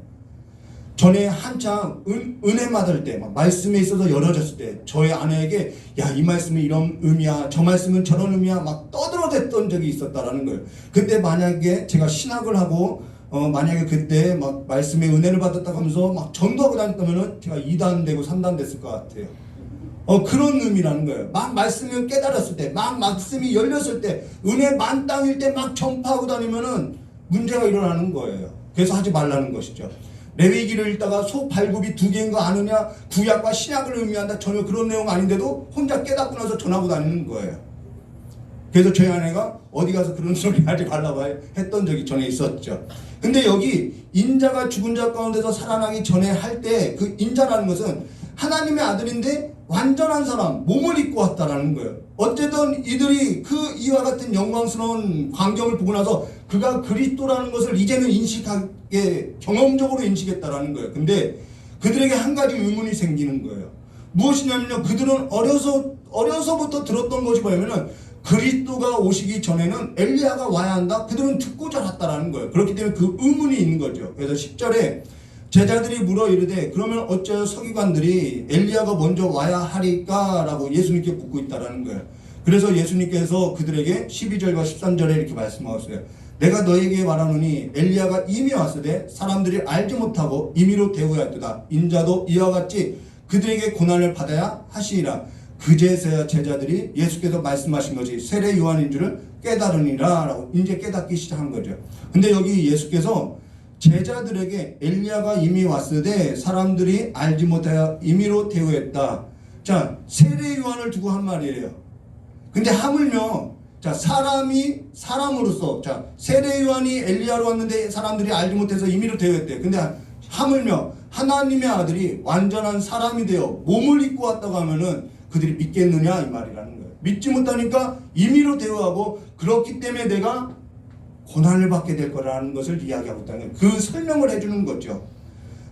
전에 한창 은혜 받을 때, 말씀에 있어서 열어졌을 때, 저의 아내에게 이 말씀은 이런 의미야, 저 말씀은 저런 의미야, 막 떠들어댔던 적이 있었다라는 거예요. 그때 만약에 제가 신학을 하고 만약에 그때 막 말씀에 은혜를 받았다고 하면서 막 전도하고 다녔다면은 제가 2단 되고 3단 됐을 것 같아요. 그런 의미라는 거예요. 막 말씀을 깨달았을 때, 막 말씀이 열렸을 때, 은혜 만땅일 때 막 전파하고 다니면은 문제가 일어나는 거예요. 그래서 하지 말라는 것이죠. 레위기를 읽다가 소 발굽이 2개인 거 아느냐, 구약과 신약을 의미한다, 전혀 그런 내용 아닌데도 혼자 깨닫고 나서 전하고 다니는 거예요. 그래서 저희 아내가 어디 가서 그런 소리 하지 말라고 했던 적이 전에 있었죠. 근데 여기 인자가 죽은 자 가운데서 살아나기 전에 할 때 그 인자라는 것은 하나님의 아들인데 완전한 사람, 몸을 입고 왔다라는 거예요. 어쨌든 이들이 이와 같은 영광스러운 광경을 보고 나서 그가 그리스도라는 것을 이제는 인식하게, 경험적으로 인식했다라는 거예요. 근데 그들에게 한 가지 의문이 생기는 거예요. 무엇이냐면요, 그들은 어려서부터 들었던 것이 뭐냐면은 그리스도가 오시기 전에는 엘리야가 와야 한다. 그들은 듣고 자랐다라는 거예요. 그렇기 때문에 그 의문이 있는 거죠. 그래서 10절에 제자들이 물어 이르되 그러면 어찌하여 서기관들이 엘리야가 먼저 와야 하리까? 라고 예수님께 묻고 있다라는 거예요. 그래서 예수님께서 그들에게 12절과 13절에 이렇게 말씀하셨어요. 내가 너에게 말하노니 엘리야가 이미 왔으되 사람들이 알지 못하고 임의로 대우하였도다. 인자도 이와 같이 그들에게 고난을 받아야 하시리라. 그제서야 제자들이 예수께서 말씀하신 것이 세례 요한인 줄을 깨달으니라 라고 이제 깨닫기 시작한 거죠. 근데 여기 예수께서 제자들에게 엘리야가 이미 왔으되 사람들이 알지 못하여 임의로 대우했다. 자, 세례 요한을 두고 한 말이에요. 근데 하물며 사람이 사람으로서 세례 요한이 엘리야로 왔는데 사람들이 알지 못해서 임의로 대우했대요. 근데 하물며 하나님의 아들이 완전한 사람이 되어 몸을 입고 왔다고 하면은 그들이 믿겠느냐 이 말이라는 거예요. 믿지 못하니까 임의로 대우하고 그렇기 때문에 내가 고난을 받게 될 거라는 것을 이야기하고 있다는 거예요. 그 설명을 해주는 거죠.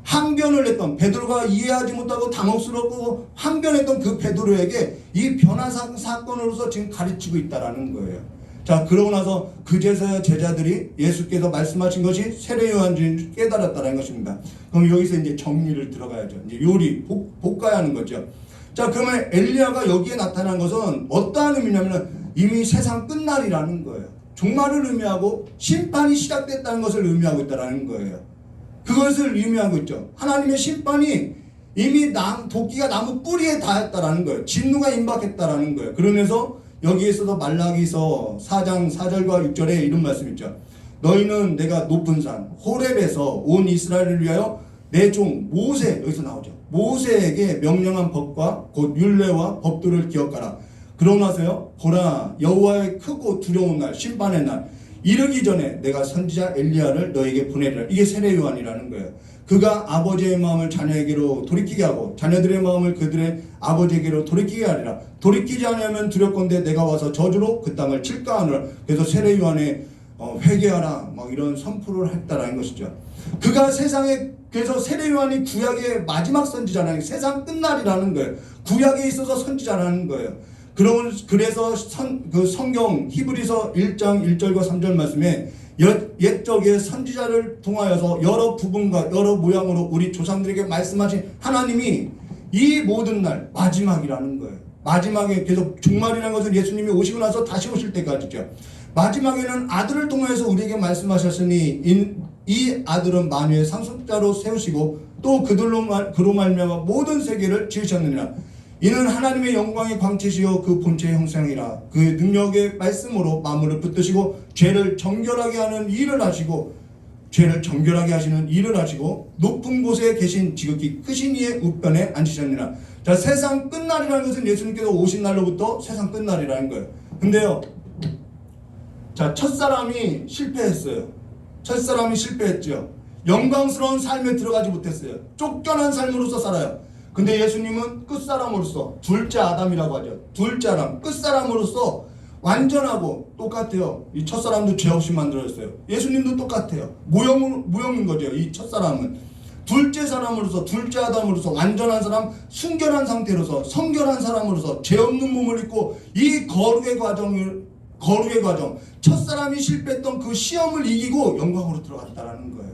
항변을 했던 베드로가 이해하지 못하고 당혹스럽고 항변했던 그 베드로에게 이 변화 사건으로서 지금 가르치고 있다라는 거예요. 자, 그러고 나서 그제서야 제자들이 예수께서 말씀하신 것이 세례 요한인 깨달았다는 것입니다. 그럼 여기서 이제 정리를 들어가야죠. 이제 요리 볶아야 하는 거죠. 자, 그러면 엘리야가 여기에 나타난 것은 어떠한 의미냐면 이미 세상 끝날이라는 거예요. 종말을 의미하고 심판이 시작됐다는 것을 의미하고 있다는 거예요. 그것을 의미하고 있죠. 하나님의 심판이 이미 도끼가 나무 뿌리에 닿았다는 거예요. 진노가 임박했다는 거예요. 그러면서 여기에 있어서 말라기서 4장 4절과 6절에 이런 말씀 있죠. 너희는 내가 높은 산 호렙에서 온 이스라엘을 위하여 내 종 모세, 여기서 나오죠. 모세에게 명령한 법과 곧 율례와 법도를 기억하라. 그러고 나서요, 보라 여호와의 크고 두려운 날, 심판의 날 이르기 전에 내가 선지자 엘리야를 너에게 보내리라. 이게 세례 요한이라는 거예요. 그가 아버지의 마음을 자녀에게로 돌이키게 하고 자녀들의 마음을 그들의 아버지에게로 돌이키게 하리라. 돌이키지 않으면 두렵건대 내가 와서 저주로 그 땅을 칠까 하느라. 그래서 세례 요한의 회개하라 막 이런 선포를 했다라는 것이죠. 그가 세상에 그래서 세례 요한이 구약의 마지막 선지자라는 세상 끝날이라는 거예요. 구약에 있어서 선지자라는 거예요. 그래서 성경 히브리서 1장 1절과 3절 말씀에 옛적의 선지자를 통하여서 여러 부분과 여러 모양으로 우리 조상들에게 말씀하신 하나님이 이 모든 날 마지막이라는 거예요. 마지막에 계속 종말이라는 것은 예수님이 오시고 나서 다시 오실 때까지죠. 마지막에는 아들을 통해서 우리에게 말씀하셨으니 이 아들은 만유의 상속자로 세우시고 또 그로 말미암아 모든 세계를 지으셨느니라. 이는 하나님의 영광의 광채시요 그 본체의 형상이라. 그 능력의 말씀으로 만물을 붙드시고 죄를 정결하게 하는 일을 하시고 높은 곳에 계신 지극히 크신 이의 우편에 앉으셨느니라. 자, 세상 끝날이라는 것은 예수님께서 오신 날로부터 세상 끝날이라는 거예요. 근데요, 자, 첫사람이 실패했어요. 첫사람이 실패했죠. 영광스러운 삶에 들어가지 못했어요. 쫓겨난 삶으로서 살아요. 근데 예수님은 끝사람으로서, 둘째 아담이라고 하죠. 둘째 아담, 끝사람으로서 완전하고 똑같아요. 이 첫사람도 죄 없이 만들어졌어요. 예수님도 똑같아요. 무형인 거죠. 이 첫사람은 둘째 사람으로서, 둘째 아담으로서 완전한 사람, 순결한 상태로서, 성결한 사람으로서 죄 없는 몸을 입고 이 거룩의 과정, 첫사람이 실패했던 그 시험을 이기고 영광으로 들어갔다라는 거예요.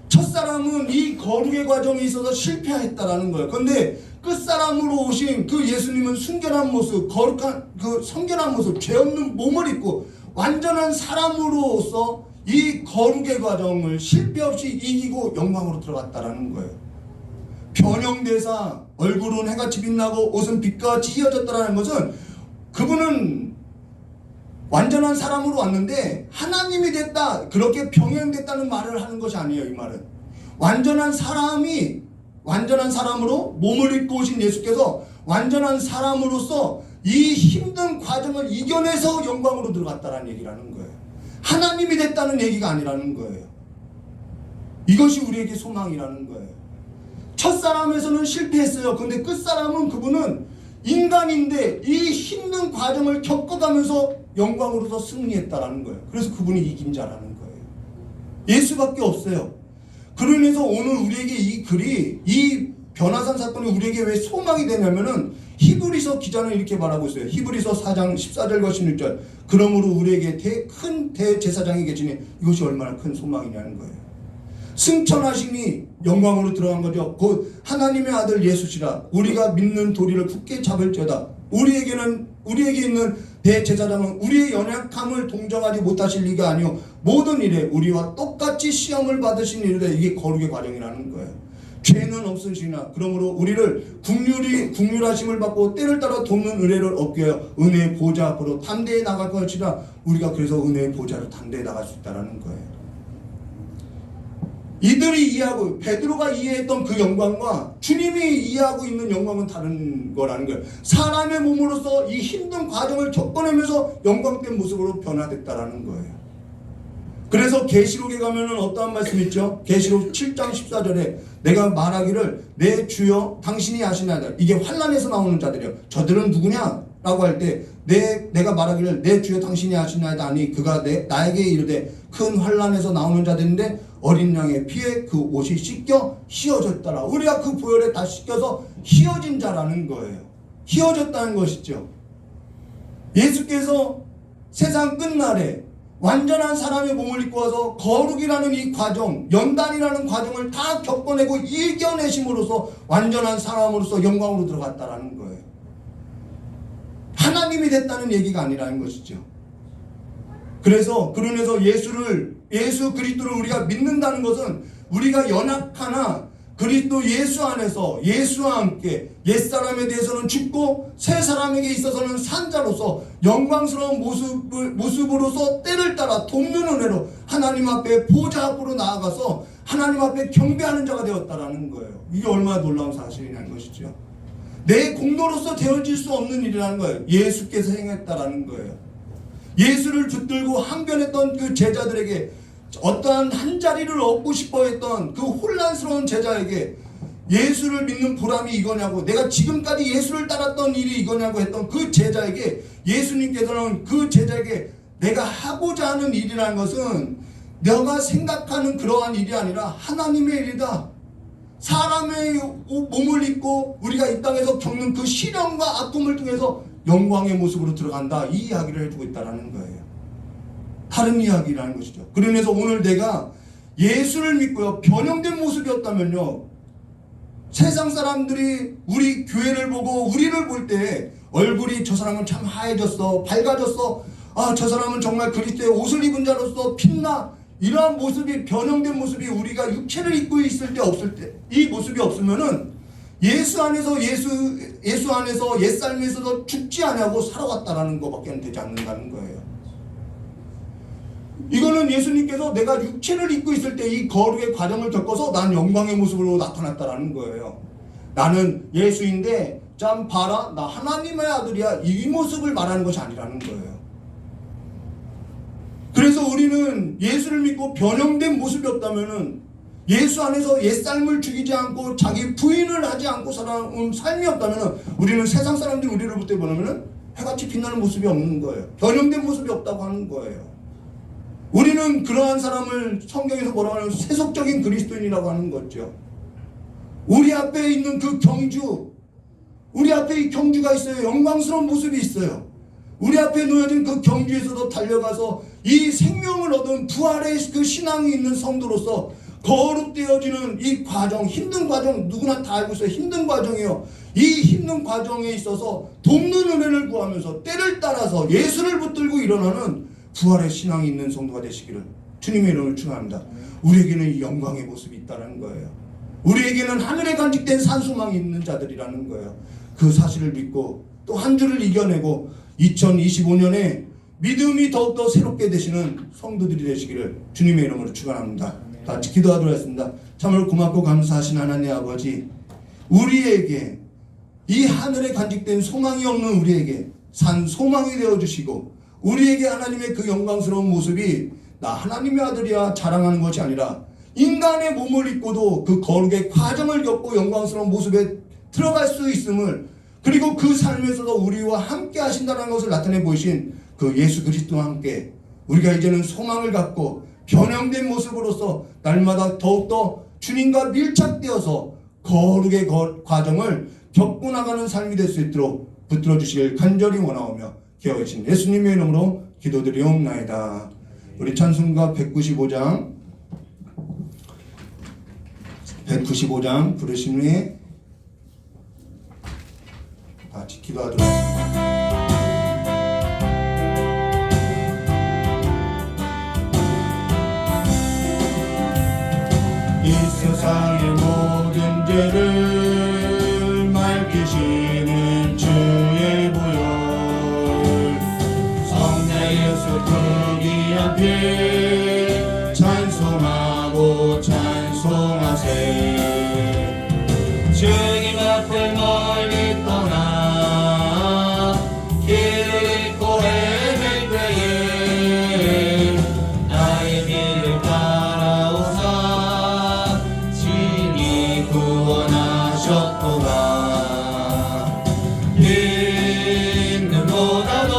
첫사람은 이 거룩의 과정에 있어서 실패했다라는 거예요. 그런데 끝사람으로 오신 그 예수님은 순결한 모습, 거룩한 그 성결한 모습, 죄 없는 몸을 입고 완전한 사람으로서 이 거룩의 과정을 실패 없이 이기고 영광으로 들어갔다라는 거예요. 변형대사, 얼굴은 해같이 빛나고 옷은 빛과 같이 이어졌다라는 것은 그분은 완전한 사람으로 왔는데 하나님이 됐다, 그렇게 병행됐다는 말을 하는 것이 아니에요. 이 말은 완전한 사람으로 몸을 입고 오신 예수께서 완전한 사람으로서 이 힘든 과정을 이겨내서 영광으로 들어갔다는 얘기라는 거예요. 하나님이 됐다는 얘기가 아니라는 거예요. 이것이 우리에게 소망이라는 거예요. 첫사람에서는 실패했어요. 그런데 끝사람은 그분은 인간인데 이 힘든 과정을 겪어가면서 영광으로서 승리했다라는 거예요. 그래서 그분이 이긴 자라는 거예요. 예수밖에 없어요. 그러면서 오늘 우리에게 이 글이, 이 변화산 사건이 우리에게 왜 소망이 되냐면은 히브리서 기자는 이렇게 말하고 있어요. 히브리서 4장 14절과 16절. 그러므로 우리에게 큰 대제사장이 계시니 이것이 얼마나 큰 소망이냐는 거예요. 승천하시니 영광으로 들어간 거죠. 곧 하나님의 아들 예수시라. 우리가 믿는 도리를 굳게 잡을지어다. 우리에게 있는 대제사장은 우리의 연약함을 동정하지 못하실 리가 아니요 모든 일에 우리와 똑같이 시험을 받으신 일이라. 이게 거룩의 과정이라는 거예요. 죄는 없으시나 그러므로 우리를 국률하심을 받고 때를 따라 돕는 은혜를 얻게 하여 은혜의 보좌 앞으로 담대히 나갈 것이라. 우리가 그래서 은혜의 보좌로 담대히 나갈 수 있다는 거예요. 이들이 이해하고 베드로가 이해했던 그 영광과 주님이 이해하고 있는 영광은 다른 거라는 거예요. 사람의 몸으로서 이 힘든 과정을 겪어내면서 영광된 모습으로 변화됐다라는 거예요. 그래서 계시록에 가면은 어떠한 말씀이 있죠? 계시록 7장 14절에 내가 말하기를 내 주여 당신이 아시나이다. 이게 환난에서 나오는 자들이에요. 저들은 누구냐? 라고 할 때 내가 말하기를 내 주여 당신이 아시나이다 하니 그가 나에게 이르되 큰 환난에서 나오는 자들인데 어린 양의 피에 그 옷이 씻겨 휘어졌더라. 우리가 그 보혈에 다 씻겨서 휘어진 자라는 거예요. 휘어졌다는 것이죠. 예수께서 세상 끝날에 완전한 사람의 몸을 입고 와서 거룩이라는 이 과정, 연단이라는 과정을 다 겪어내고 이겨내심으로써 완전한 사람으로서 영광으로 들어갔다라는 거예요. 하나님이 됐다는 얘기가 아니라는 것이죠. 그래서 예수 그리스도를 우리가 믿는다는 것은 우리가 연약하나 그리스도 예수 안에서 예수와 함께 옛사람에 대해서는 죽고 새 사람에게 있어서는 산 자로서 영광스러운 모습으로서 때를 따라 돕는 은혜로 하나님 앞에 보좌 앞으로 나아가서 하나님 앞에 경배하는 자가 되었다라는 거예요. 이게 얼마나 놀라운 사실이라는 것이죠. 내 공로로서 되어질 수 없는 일이라는 거예요. 예수께서 행했다라는 거예요. 예수를 붙들고 항변했던 그 제자들에게 어떠한 한 자리를 얻고 싶어 했던 그 혼란스러운 제자에게 예수를 믿는 보람이 이거냐고, 내가 지금까지 예수를 따랐던 일이 이거냐고 했던 그 제자에게 예수님께서는 그 제자에게 내가 하고자 하는 일이라는 것은 내가 생각하는 그러한 일이 아니라 하나님의 일이다. 사람의 몸을 입고 우리가 이 땅에서 겪는 그 시련과 아픔을 통해서 영광의 모습으로 들어간다. 이 이야기를 해주고 있다는 거예요. 다른 이야기라는 것이죠. 그러면서 오늘 내가 예수를 믿고요 변형된 모습이었다면요, 세상 사람들이 우리 교회를 보고 우리를 볼 때 얼굴이 저 사람은 참 하얘졌어, 밝아졌어, 아 저 사람은 정말 그리스도의 옷을 입은 자로서 빛나, 이러한 모습이 변형된 모습이 우리가 육체를 입고 있을 때 없을 때 이 모습이 없으면은 예수 안에서 예수 안에서 옛삶에서 죽지 않냐고 살아왔다라는 것밖에 되지 않는다는 거예요. 이거는 예수님께서 내가 육체를 입고 있을 때 이 거룩의 과정을 겪어서 난 영광의 모습으로 나타났다라는 거예요. 나는 예수인데 참 봐라 나 하나님의 아들이야, 이 모습을 말하는 것이 아니라는 거예요. 그래서 우리는 예수를 믿고 변형된 모습이 없다면은, 예수 안에서 옛삶을 죽이지 않고 자기 부인을 하지 않고 살아온 삶이 없다면은, 우리는 세상 사람들이 우리를 볼 때 보면은 해같이 빛나는 모습이 없는 거예요. 변형된 모습이 없다고 하는 거예요. 우리는 그러한 사람을 성경에서 뭐라고 하냐면 세속적인 그리스도인이라고 하는 거죠. 우리 앞에 있는 그 경주, 우리 앞에 이 경주가 있어요. 영광스러운 모습이 있어요. 우리 앞에 놓여진 그 경주에서도 달려가서 이 생명을 얻은 부활의 그 신앙이 있는 성도로서 거룩되어지는 이 과정, 힘든 과정, 누구나 다 알고 있어요. 힘든 과정이에요. 이 힘든 과정에 있어서 돕는 은혜를 구하면서 때를 따라서 예수를 붙들고 일어나는 부활의 신앙이 있는 성도가 되시기를 주님의 이름을 축원합니다. 우리에게는 이 영광의 모습이 있다는 거예요. 우리에게는 하늘에 간직된 산소망이 있는 자들이라는 거예요. 그 사실을 믿고 또 한 주를 이겨내고 2025년에 믿음이 더욱더 새롭게 되시는 성도들이 되시기를 주님의 이름으로 축원합니다. 다 같이 기도하도록 하겠습니다. 참으로 고맙고 감사하신 하나님 아버지, 우리에게 이 하늘에 간직된 소망이 없는 우리에게 산 소망이 되어주시고, 우리에게 하나님의 그 영광스러운 모습이 나 하나님의 아들이야 자랑하는 것이 아니라 인간의 몸을 입고도 그 거룩의 과정을 겪고 영광스러운 모습에 들어갈 수 있음을, 그리고 그 삶에서도 우리와 함께 하신다는 것을 나타내 보이신 그 예수 그리스도와 함께 우리가 이제는 소망을 갖고 변형된 모습으로서 날마다 더욱더 주님과 밀착되어서 거룩의 과정을 겪고 나가는 삶이 될 수 있도록 붙들어 주시길 간절히 원하오며 기억해 주신 예수님의 이름으로 기도드리옵나이다. 우리 찬송가 195장 부르신 후에 같이 기도하도록 하겠습니다. 이 세상의 모든 죄를 맑히시는 주의 보혈, 성자 예수 그 귀한 피 찬송하고 찬송하세. 주님 앞을 멀리 떠나 길을 잃고 헤맬 때에 나의 길을 따라오사 친히 구원하셨도다. 있는보다도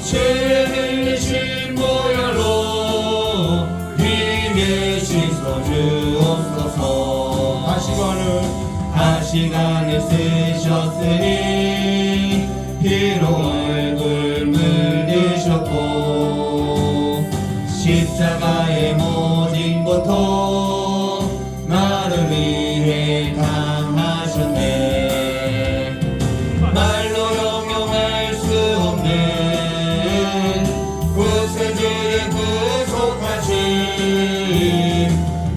죄 흘리신 보혈로 힘에 씻어주옵소서. 다시간을 쓰셨으니 피로 얼굴 물드셨고 십자가의 모진 고통 나를 위해 당하셨네. 말로 형용할 수 없는 구세주의 구속하심,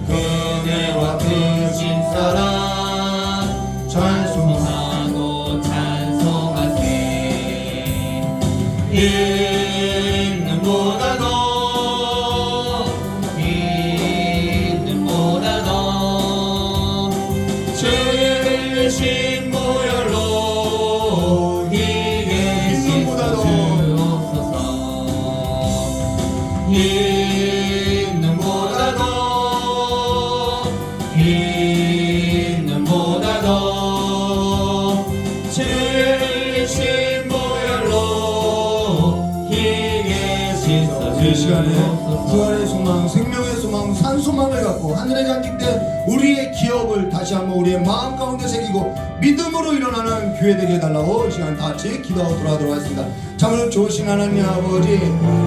그네와 크신 사랑 찬송하고 찬송하세. 있는보다도 주의 흘리신 보혈로 힘에 씻어주옵소서. 있는보다도 주의 흘리신 보혈로 이 시간에 부활의 소망, 생명의 소망, 산 소망을 갖고 하늘에 간직된 우리의 기업을 다시 한번 우리의 마음 가운데 새기고 믿음으로 일어나는 교회 되게 해달라고 이 시간 다 같이 기도하고 돌아가도록 하겠습니다. 참으로 좋으신 하나님 아버지,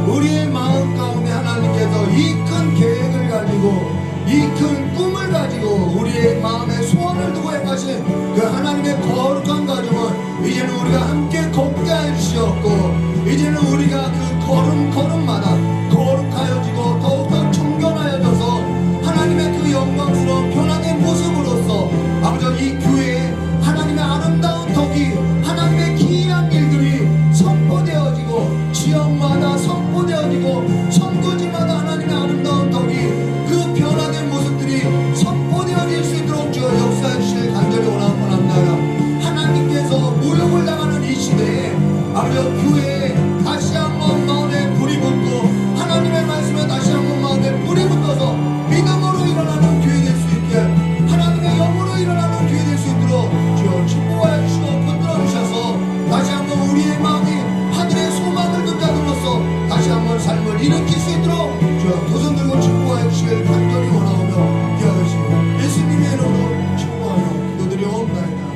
우리의 마음 가운데 하나님께서 이 큰 계획을 가지고 이 큰 꿈을 가지고 우리의 마음에 소원을 두고 행하신 그 하나님의 거룩한 가정을 이제는 우리가 함께 걷게 해주시었고, 이제는 우리가 그 걸음마다 거룩하여지고 더욱더 청결하여져서 하나님의 그 영광스러운 변화된 모습으로서 아버지 이 교회에 하나님의 아름다운 덕이, 하나님의 기이한 일들이 선포되어지고 지역마다 선포되어지고 선교지마다 하나님의 아름다운 덕이 그 변화된 모습들이 선포되어질 수 있도록 주여 역사해 주실 간절히 원합니다. 하나님께서 모욕을 당하는 이 시대에 아버지 교회에 다시 한번 마음에 불이 붙고 하나님의 말씀에 다시 한번 마음에 불이 붙어서 믿음으로 일어나는 교회 될 수 있게, 하나님의 영으로 일어나는 교회 될 수 있도록 주여 축복하여 주시고 붙들어 주셔서 다시 한번 우리의 마음이 하늘의 소망을 둔 자들로서 다시 한번 삶을 일으킬 수 있도록 주여 두 손 들고 축복하여 주시길 간절히 원하오며 기하시고 예수님의 이름으로 축복하며 기도드리옵나이다.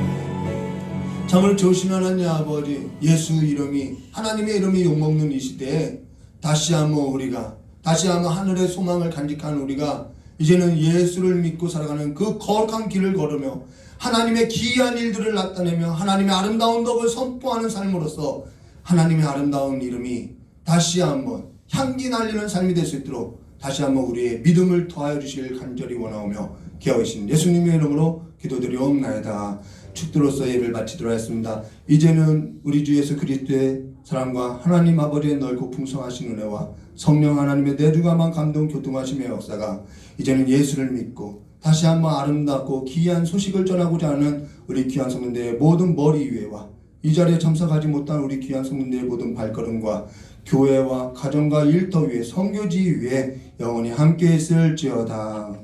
참으로 좋으신 하나님 아버지, 예수 이름이, 하나님의 이름이 욕먹는 이 시대에 다시 한번 우리가, 다시 한번 하늘의 소망을 간직한 우리가 이제는 예수를 믿고 살아가는 그 거룩한 길을 걸으며 하나님의 기이한 일들을 나타내며 하나님의 아름다운 덕을 선포하는 삶으로서 하나님의 아름다운 이름이 다시 한번 향기 날리는 삶이 될 수 있도록 다시 한번 우리의 믿음을 더하여 주시길 간절히 원하오며 기하오신 예수님의 이름으로 기도드리옵나이다. 축도로서 예를 마치도록 하겠습니다. 이제는 우리 주 예수 그리스도의 사랑과 하나님 아버지의 넓고 풍성하신 은혜와 성령 하나님의 내주가만 감동 교통하심의 역사가 이제는 예수를 믿고 다시 한번 아름답고 기이한 소식을 전하고자 하는 우리 귀한 성도들의 모든 머리 위에와 이 자리에 참석하지 못한 우리 귀한 성도들의 모든 발걸음과 교회와 가정과 일터 위에 선교지 위에 영원히 함께 있을지어다.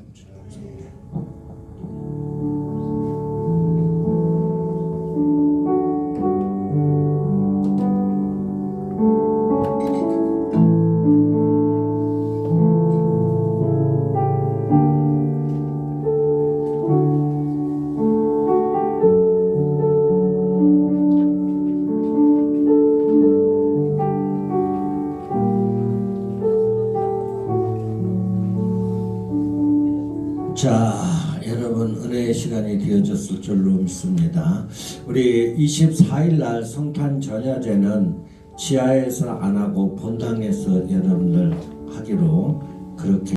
자, 여러분 은혜의 시간이 되어졌을 줄로 믿습니다. 우리 24일 날 성탄 전야제는 지하에서 안 하고 본당에서 여러분들 하기로 그렇게